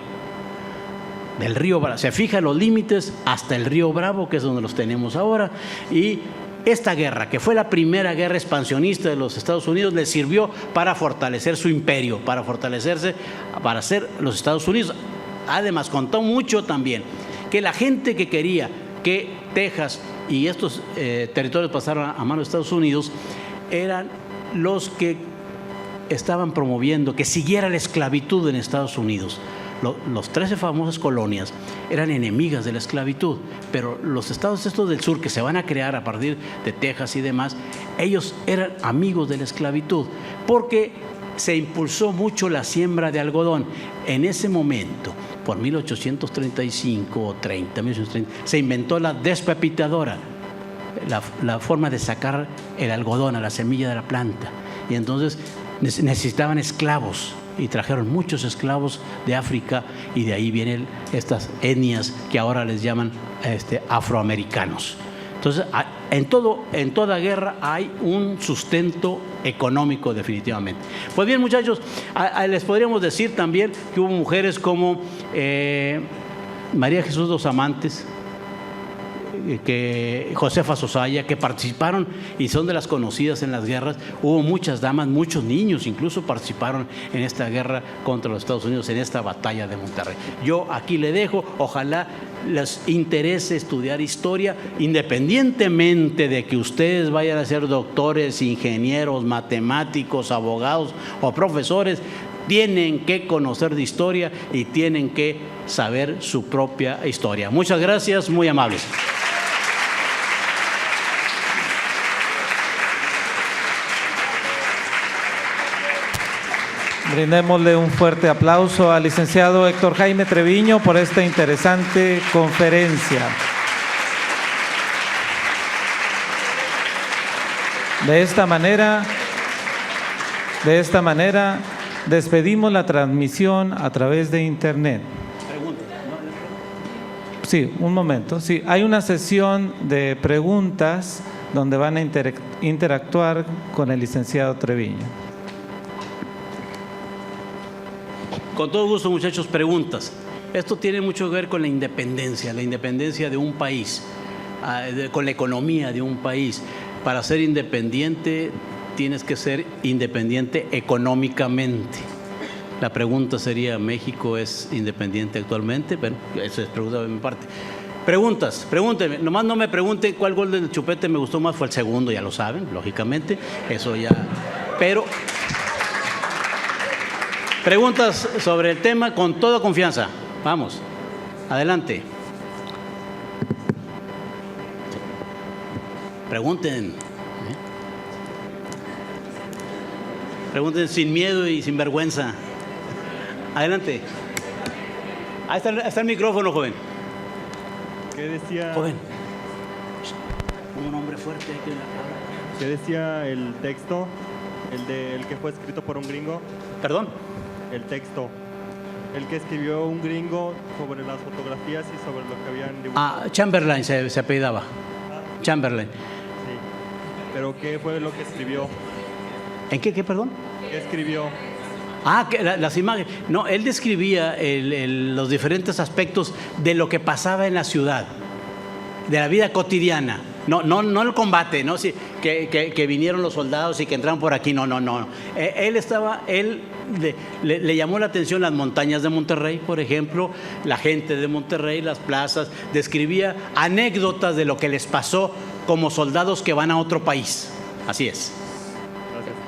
Speaker 4: Del río Bravo, se fijan los límites hasta el río Bravo, que es donde los tenemos ahora, y esta guerra, que fue la primera guerra expansionista de los Estados Unidos, le sirvió para fortalecer su imperio, para fortalecerse, para ser los Estados Unidos. Además, contó mucho también que la gente que quería que Texas y estos territorios pasaran a manos de Estados Unidos eran los que estaban promoviendo que siguiera la esclavitud en Estados Unidos. Los 13 famosas colonias eran enemigas de la esclavitud, pero los estados estos del sur que se van a crear a partir de Texas y demás, ellos eran amigos de la esclavitud, porque se impulsó mucho la siembra de algodón. En ese momento, por 1835 o 1830, se inventó la despepitadora, la forma de sacar el algodón a la semilla de la planta. Y entonces necesitaban esclavos y trajeron muchos esclavos de África, y de ahí vienen estas etnias que ahora les llaman afroamericanos. Entonces, en toda guerra hay un sustento económico, definitivamente. Pues bien, muchachos, les podríamos decir también que hubo mujeres como María Jesús dos Amantes, que Josefa Sosaya, que participaron y son de las conocidas en las guerras. Hubo muchas damas, muchos niños incluso participaron en esta guerra contra los Estados Unidos, en esta batalla de Monterrey. Yo aquí le dejo, ojalá les interese estudiar historia, independientemente de que ustedes vayan a ser doctores, ingenieros, matemáticos, abogados o profesores. Tienen que conocer de historia y tienen que saber su propia historia. Muchas gracias, muy amables.
Speaker 1: Brindémosle un fuerte aplauso al licenciado Héctor Jaime Treviño por esta interesante conferencia. De esta manera, despedimos la transmisión a través de Internet. Sí, un momento. Sí, hay una sesión de preguntas donde van a interactuar con el licenciado Treviño.
Speaker 4: Con todo gusto, muchachos, preguntas. Esto tiene mucho que ver con la independencia de un país, con la economía de un país. Para ser independiente tienes que ser independiente económicamente. La pregunta sería, ¿México es independiente actualmente? Bueno, eso es pregunta de mi parte. Preguntas, pregúntenme. Nomás no me pregunten cuál gol del Chupete me gustó más, fue el segundo, ya lo saben, lógicamente. Eso ya. Pero preguntas sobre el tema con toda confianza. Vamos, adelante. Pregunten. Pregunten sin miedo y sin vergüenza. Adelante. Ahí está el micrófono, joven.
Speaker 5: ¿Qué decía?
Speaker 4: Joven. Un hombre fuerte.
Speaker 5: ¿Qué decía el texto? El que fue escrito por un gringo.
Speaker 4: ¿Perdón?
Speaker 5: El texto. El que escribió un gringo sobre las fotografías y sobre lo que habían dibujado.
Speaker 4: Chamberlain se apellidaba. Chamberlain.
Speaker 5: Sí. ¿Pero qué fue lo que escribió?
Speaker 4: ¿En qué, perdón?
Speaker 5: ¿Qué escribió?
Speaker 4: Las imágenes. No, él describía los diferentes aspectos de lo que pasaba en la ciudad, de la vida cotidiana. No el combate, no sí, que vinieron los soldados y que entraron por aquí. No. Él le llamó la atención las montañas de Monterrey, por ejemplo, la gente de Monterrey, las plazas. Describía anécdotas de lo que les pasó como soldados que van a otro país. Así es.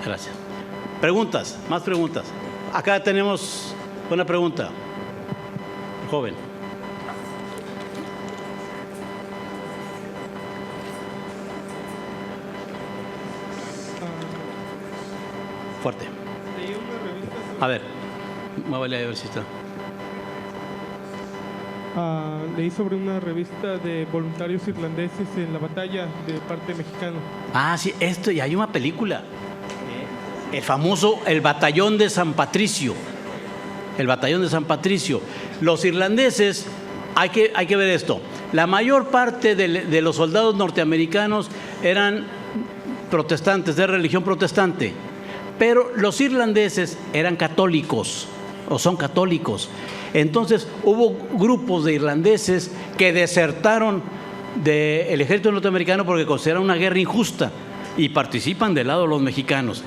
Speaker 4: Gracias. Preguntas, más preguntas. Acá tenemos una pregunta. Joven. Fuerte. A ver, muévele a ver si está.
Speaker 6: Leí sobre una revista de voluntarios irlandeses en la batalla de parte mexicana.
Speaker 4: Sí, y hay una película. El famoso El Batallón de San Patricio. El Batallón de San Patricio. Los irlandeses, hay que ver esto. La mayor parte de los soldados norteamericanos eran protestantes, de religión protestante. Pero los irlandeses eran católicos, o son católicos. Entonces hubo grupos de irlandeses que desertaron del ejército norteamericano porque consideran una guerra injusta y participan del lado de los mexicanos.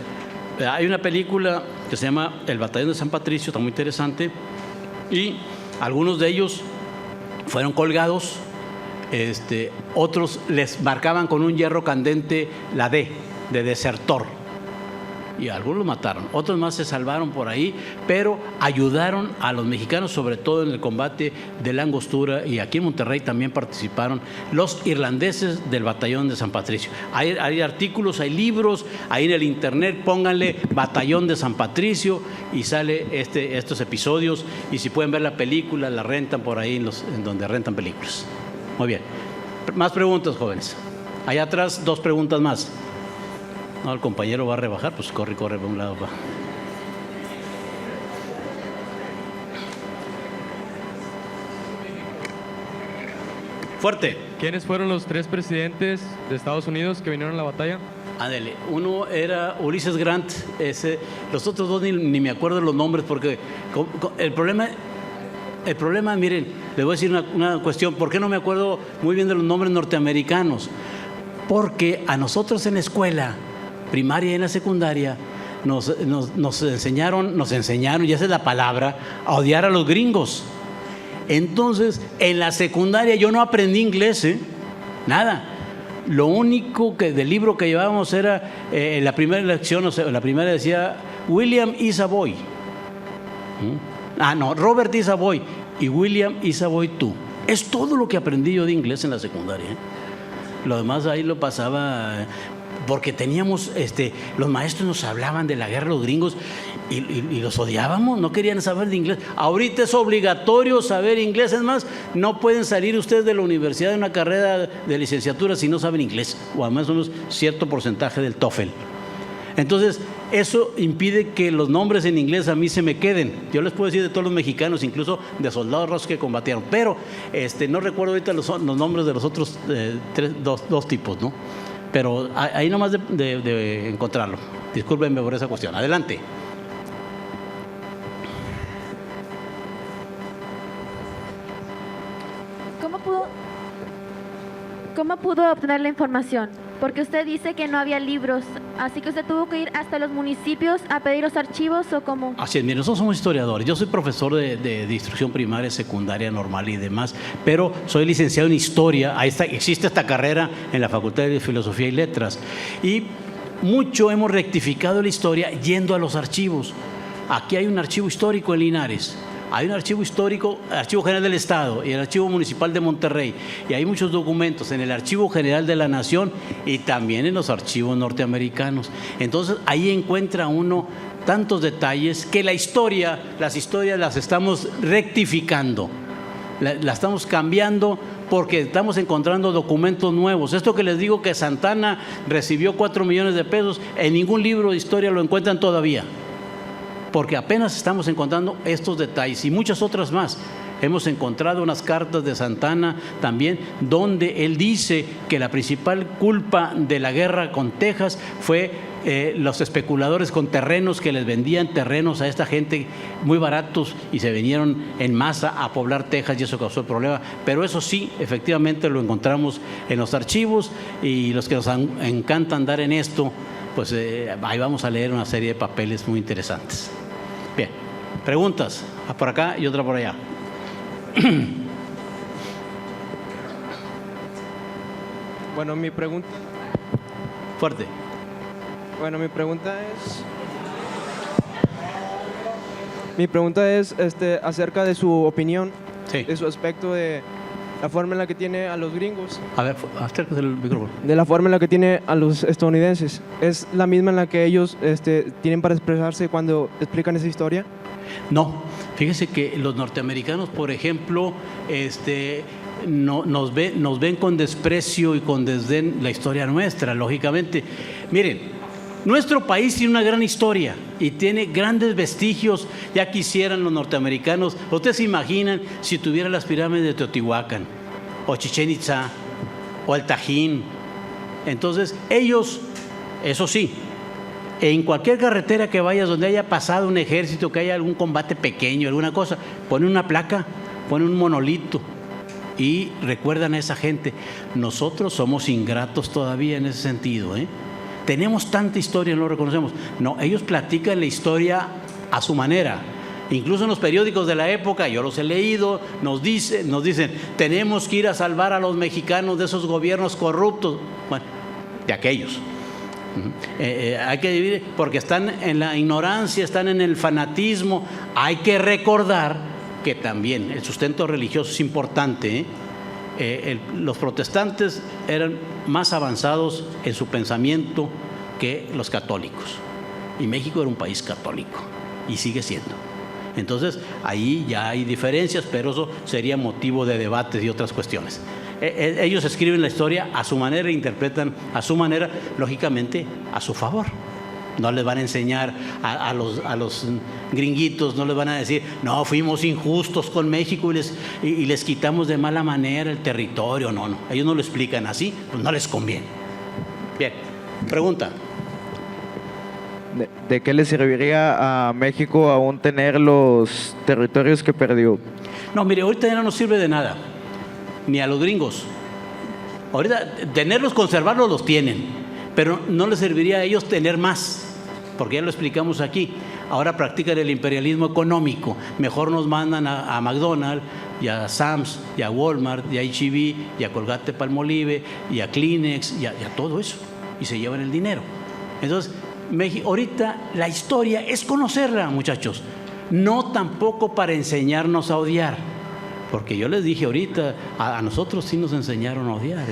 Speaker 4: Hay una película que se llama El Batallón de San Patricio, está muy interesante, y algunos de ellos fueron colgados, otros les marcaban con un hierro candente la D, de desertor. y algunos los mataron, otros más se salvaron por ahí, pero ayudaron a los mexicanos, sobre todo en el combate de la Angostura, y aquí en Monterrey también participaron los irlandeses del Batallón de San Patricio. Hay artículos, hay libros, ahí en el internet pónganle Batallón de San Patricio y sale estos episodios, y si pueden ver la película, la rentan por ahí en donde rentan películas. Muy bien. Más preguntas, jóvenes. Allá atrás, 2 preguntas más. No, el compañero va a rebajar, pues corre por un lado. Va. Fuerte.
Speaker 7: ¿Quiénes fueron los 3 presidentes de Estados Unidos que vinieron a la batalla?
Speaker 4: Ándale, uno era Ulysses Grant, los otros 2 ni me acuerdo los nombres, porque el problema, miren, les voy a decir una cuestión, ¿por qué no me acuerdo muy bien de los nombres norteamericanos? Porque a nosotros en la escuela primaria y en la secundaria nos enseñaron, ya esa es la palabra, a odiar a los gringos. Entonces, en la secundaria yo no aprendí inglés, nada. Lo único del libro que llevábamos era la primera lección, la primera decía William is a boy. Robert is a boy y William is a boy too. Es todo lo que aprendí yo de inglés en la secundaria. Lo demás ahí lo pasaba porque teníamos, los maestros nos hablaban de la guerra de los gringos y los odiábamos, no querían saber de inglés. Ahorita es obligatorio saber inglés, es más, no pueden salir ustedes de la universidad de una carrera de licenciatura si no saben inglés, o al menos cierto porcentaje del TOEFL. Entonces, eso impide que los nombres en inglés a mí se me queden. Yo les puedo decir de todos los mexicanos, incluso de soldados rusos que combatieron, pero no recuerdo ahorita los nombres de los otros 2 tipos, ¿no? Pero ahí nomás de encontrarlo. Discúlpenme por esa cuestión. Adelante.
Speaker 8: ¿Cómo pudo obtener la información? Porque usted dice que no había libros, así que usted tuvo que ir hasta los municipios a pedir los archivos, ¿o cómo?
Speaker 4: Así es, mire, nosotros somos historiadores. Yo soy profesor de instrucción primaria, secundaria, normal y demás, pero soy licenciado en historia. Existe esta carrera en la Facultad de Filosofía y Letras. Y mucho hemos rectificado la historia yendo a los archivos. Aquí hay un archivo histórico en Linares. Hay un archivo histórico, Archivo General del Estado y el Archivo Municipal de Monterrey, y hay muchos documentos en el Archivo General de la Nación y también en los archivos norteamericanos. Entonces ahí encuentra uno tantos detalles que las historias las estamos rectificando, la estamos cambiando porque estamos encontrando documentos nuevos. Esto que les digo que Santana recibió 4 millones de pesos, en ningún libro de historia lo encuentran todavía, porque apenas estamos encontrando estos detalles y muchas otras más. Hemos encontrado unas cartas de Santana también, donde él dice que la principal culpa de la guerra con Texas fue los especuladores con terrenos que les vendían terrenos a esta gente muy baratos y se vinieron en masa a poblar Texas, y eso causó el problema. Pero eso sí, efectivamente lo encontramos en los archivos, y los que nos encanta andar en esto, pues ahí vamos a leer una serie de papeles muy interesantes. Bien, preguntas, por acá y otra por allá.
Speaker 9: Bueno, mi pregunta...
Speaker 4: Fuerte.
Speaker 9: Bueno, mi pregunta es acerca de su opinión,
Speaker 4: sí,
Speaker 9: de su aspecto de la forma en la que tiene a los gringos.
Speaker 4: A ver, acércate del micrófono.
Speaker 9: De la forma en la que tiene a los estadounidenses. ¿Es la misma en la que ellos tienen para expresarse cuando explican esa historia?
Speaker 4: No, fíjese que los norteamericanos, por ejemplo, nos ven con desprecio y con desdén la historia nuestra, lógicamente. Miren, nuestro país tiene una gran historia y tiene grandes vestigios. Ya quisieran los norteamericanos, ustedes se imaginan si tuvieran las pirámides de Teotihuacán, o Chichén Itzá, o el Tajín. Entonces ellos, eso sí, en cualquier carretera que vayas donde haya pasado un ejército, que haya algún combate pequeño, alguna cosa, ponen una placa, ponen un monolito y recuerdan a esa gente. Nosotros somos ingratos todavía en ese sentido, Tenemos tanta historia y no lo reconocemos. No, ellos platican la historia a su manera. Incluso en los periódicos de la época, yo los he leído, nos dicen, tenemos que ir a salvar a los mexicanos de esos gobiernos corruptos, bueno, de aquellos. Hay que dividir, porque están en la ignorancia, están en el fanatismo. Hay que recordar que también el sustento religioso es importante. Los protestantes eran más avanzados en su pensamiento que los católicos. Y México era un país católico y sigue siendo. Entonces, ahí ya hay diferencias, pero eso sería motivo de debates y otras cuestiones. Ellos escriben la historia a su manera e interpretan a su manera, lógicamente, a su favor. No les van a enseñar a los gringuitos, no les van a decir, no, fuimos injustos con México y les quitamos de mala manera el territorio. No, ellos no lo explican así, pues no les conviene. Bien, pregunta.
Speaker 10: ¿De qué le serviría a México aún tener los territorios que perdió?
Speaker 4: No, mire, ahorita ya no nos sirve de nada, ni a los gringos. Ahorita tenerlos, conservarlos, los tienen, pero no les serviría a ellos tener más, porque ya lo explicamos aquí. Ahora practican el imperialismo económico. Mejor nos mandan a McDonald's y a Sam's y a Walmart y a H-E-B y a Colgate-Palmolive y a Kleenex y a todo eso, y se llevan el dinero. Entonces, ahorita la historia es conocerla, muchachos, no tampoco para enseñarnos a odiar, porque yo les dije ahorita, a nosotros sí nos enseñaron a odiar,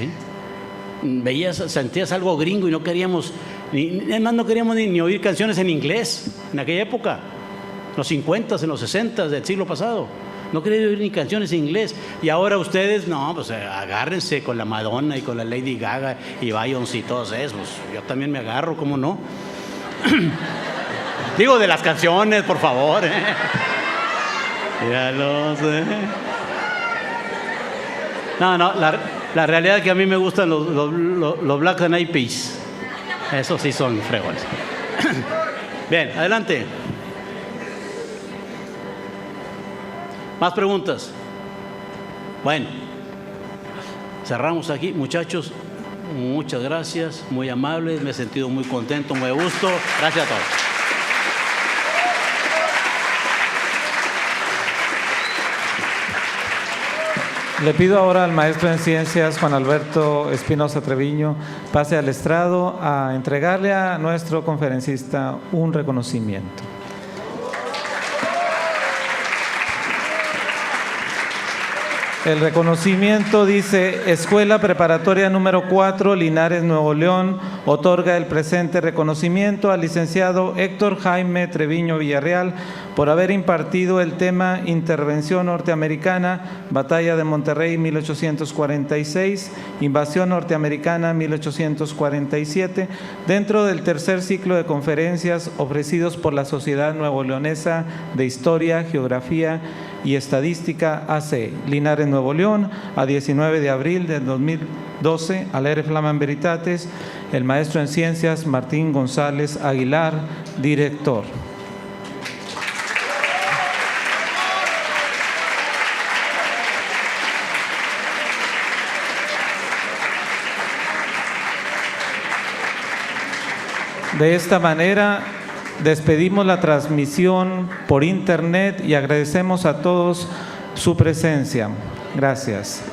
Speaker 4: sentías algo gringo y no queríamos, no queríamos ni oír canciones en inglés en aquella época, en los 50s, en los 60s del siglo pasado. No quería oír ni canciones en inglés. Y ahora ustedes, no, pues agárrense con la Madonna y con la Lady Gaga y Beyoncé y todos esos. Yo también me agarro, ¿cómo no? Digo, de las canciones, por favor. Ya lo sé. No, la realidad es que a mí me gustan los Black Eyed Peas. Esos sí son fregones. Bien, adelante. ¿Más preguntas? Bueno, cerramos aquí, muchachos. Muchas gracias, muy amables, me he sentido muy contento, muy a gusto. Gracias a todos.
Speaker 1: Le pido ahora al maestro en ciencias, Juan Alberto Espinosa Treviño, pase al estrado a entregarle a nuestro conferencista un reconocimiento. El reconocimiento dice: Escuela Preparatoria número 4, Linares, Nuevo León, otorga el presente reconocimiento al licenciado Héctor Jaime Treviño Villarreal por haber impartido el tema Intervención norteamericana, Batalla de Monterrey 1846, Invasión norteamericana 1847, dentro del tercer ciclo de conferencias ofrecidos por la Sociedad Nuevo Leonesa de Historia, Geografía y Estadística AC, Linares, Nuevo León, a 19 de abril del 2012, Alere Flaman Veritates, el maestro en ciencias Martín González Aguilar, director. De esta manera despedimos la transmisión por internet y agradecemos a todos su presencia. Gracias.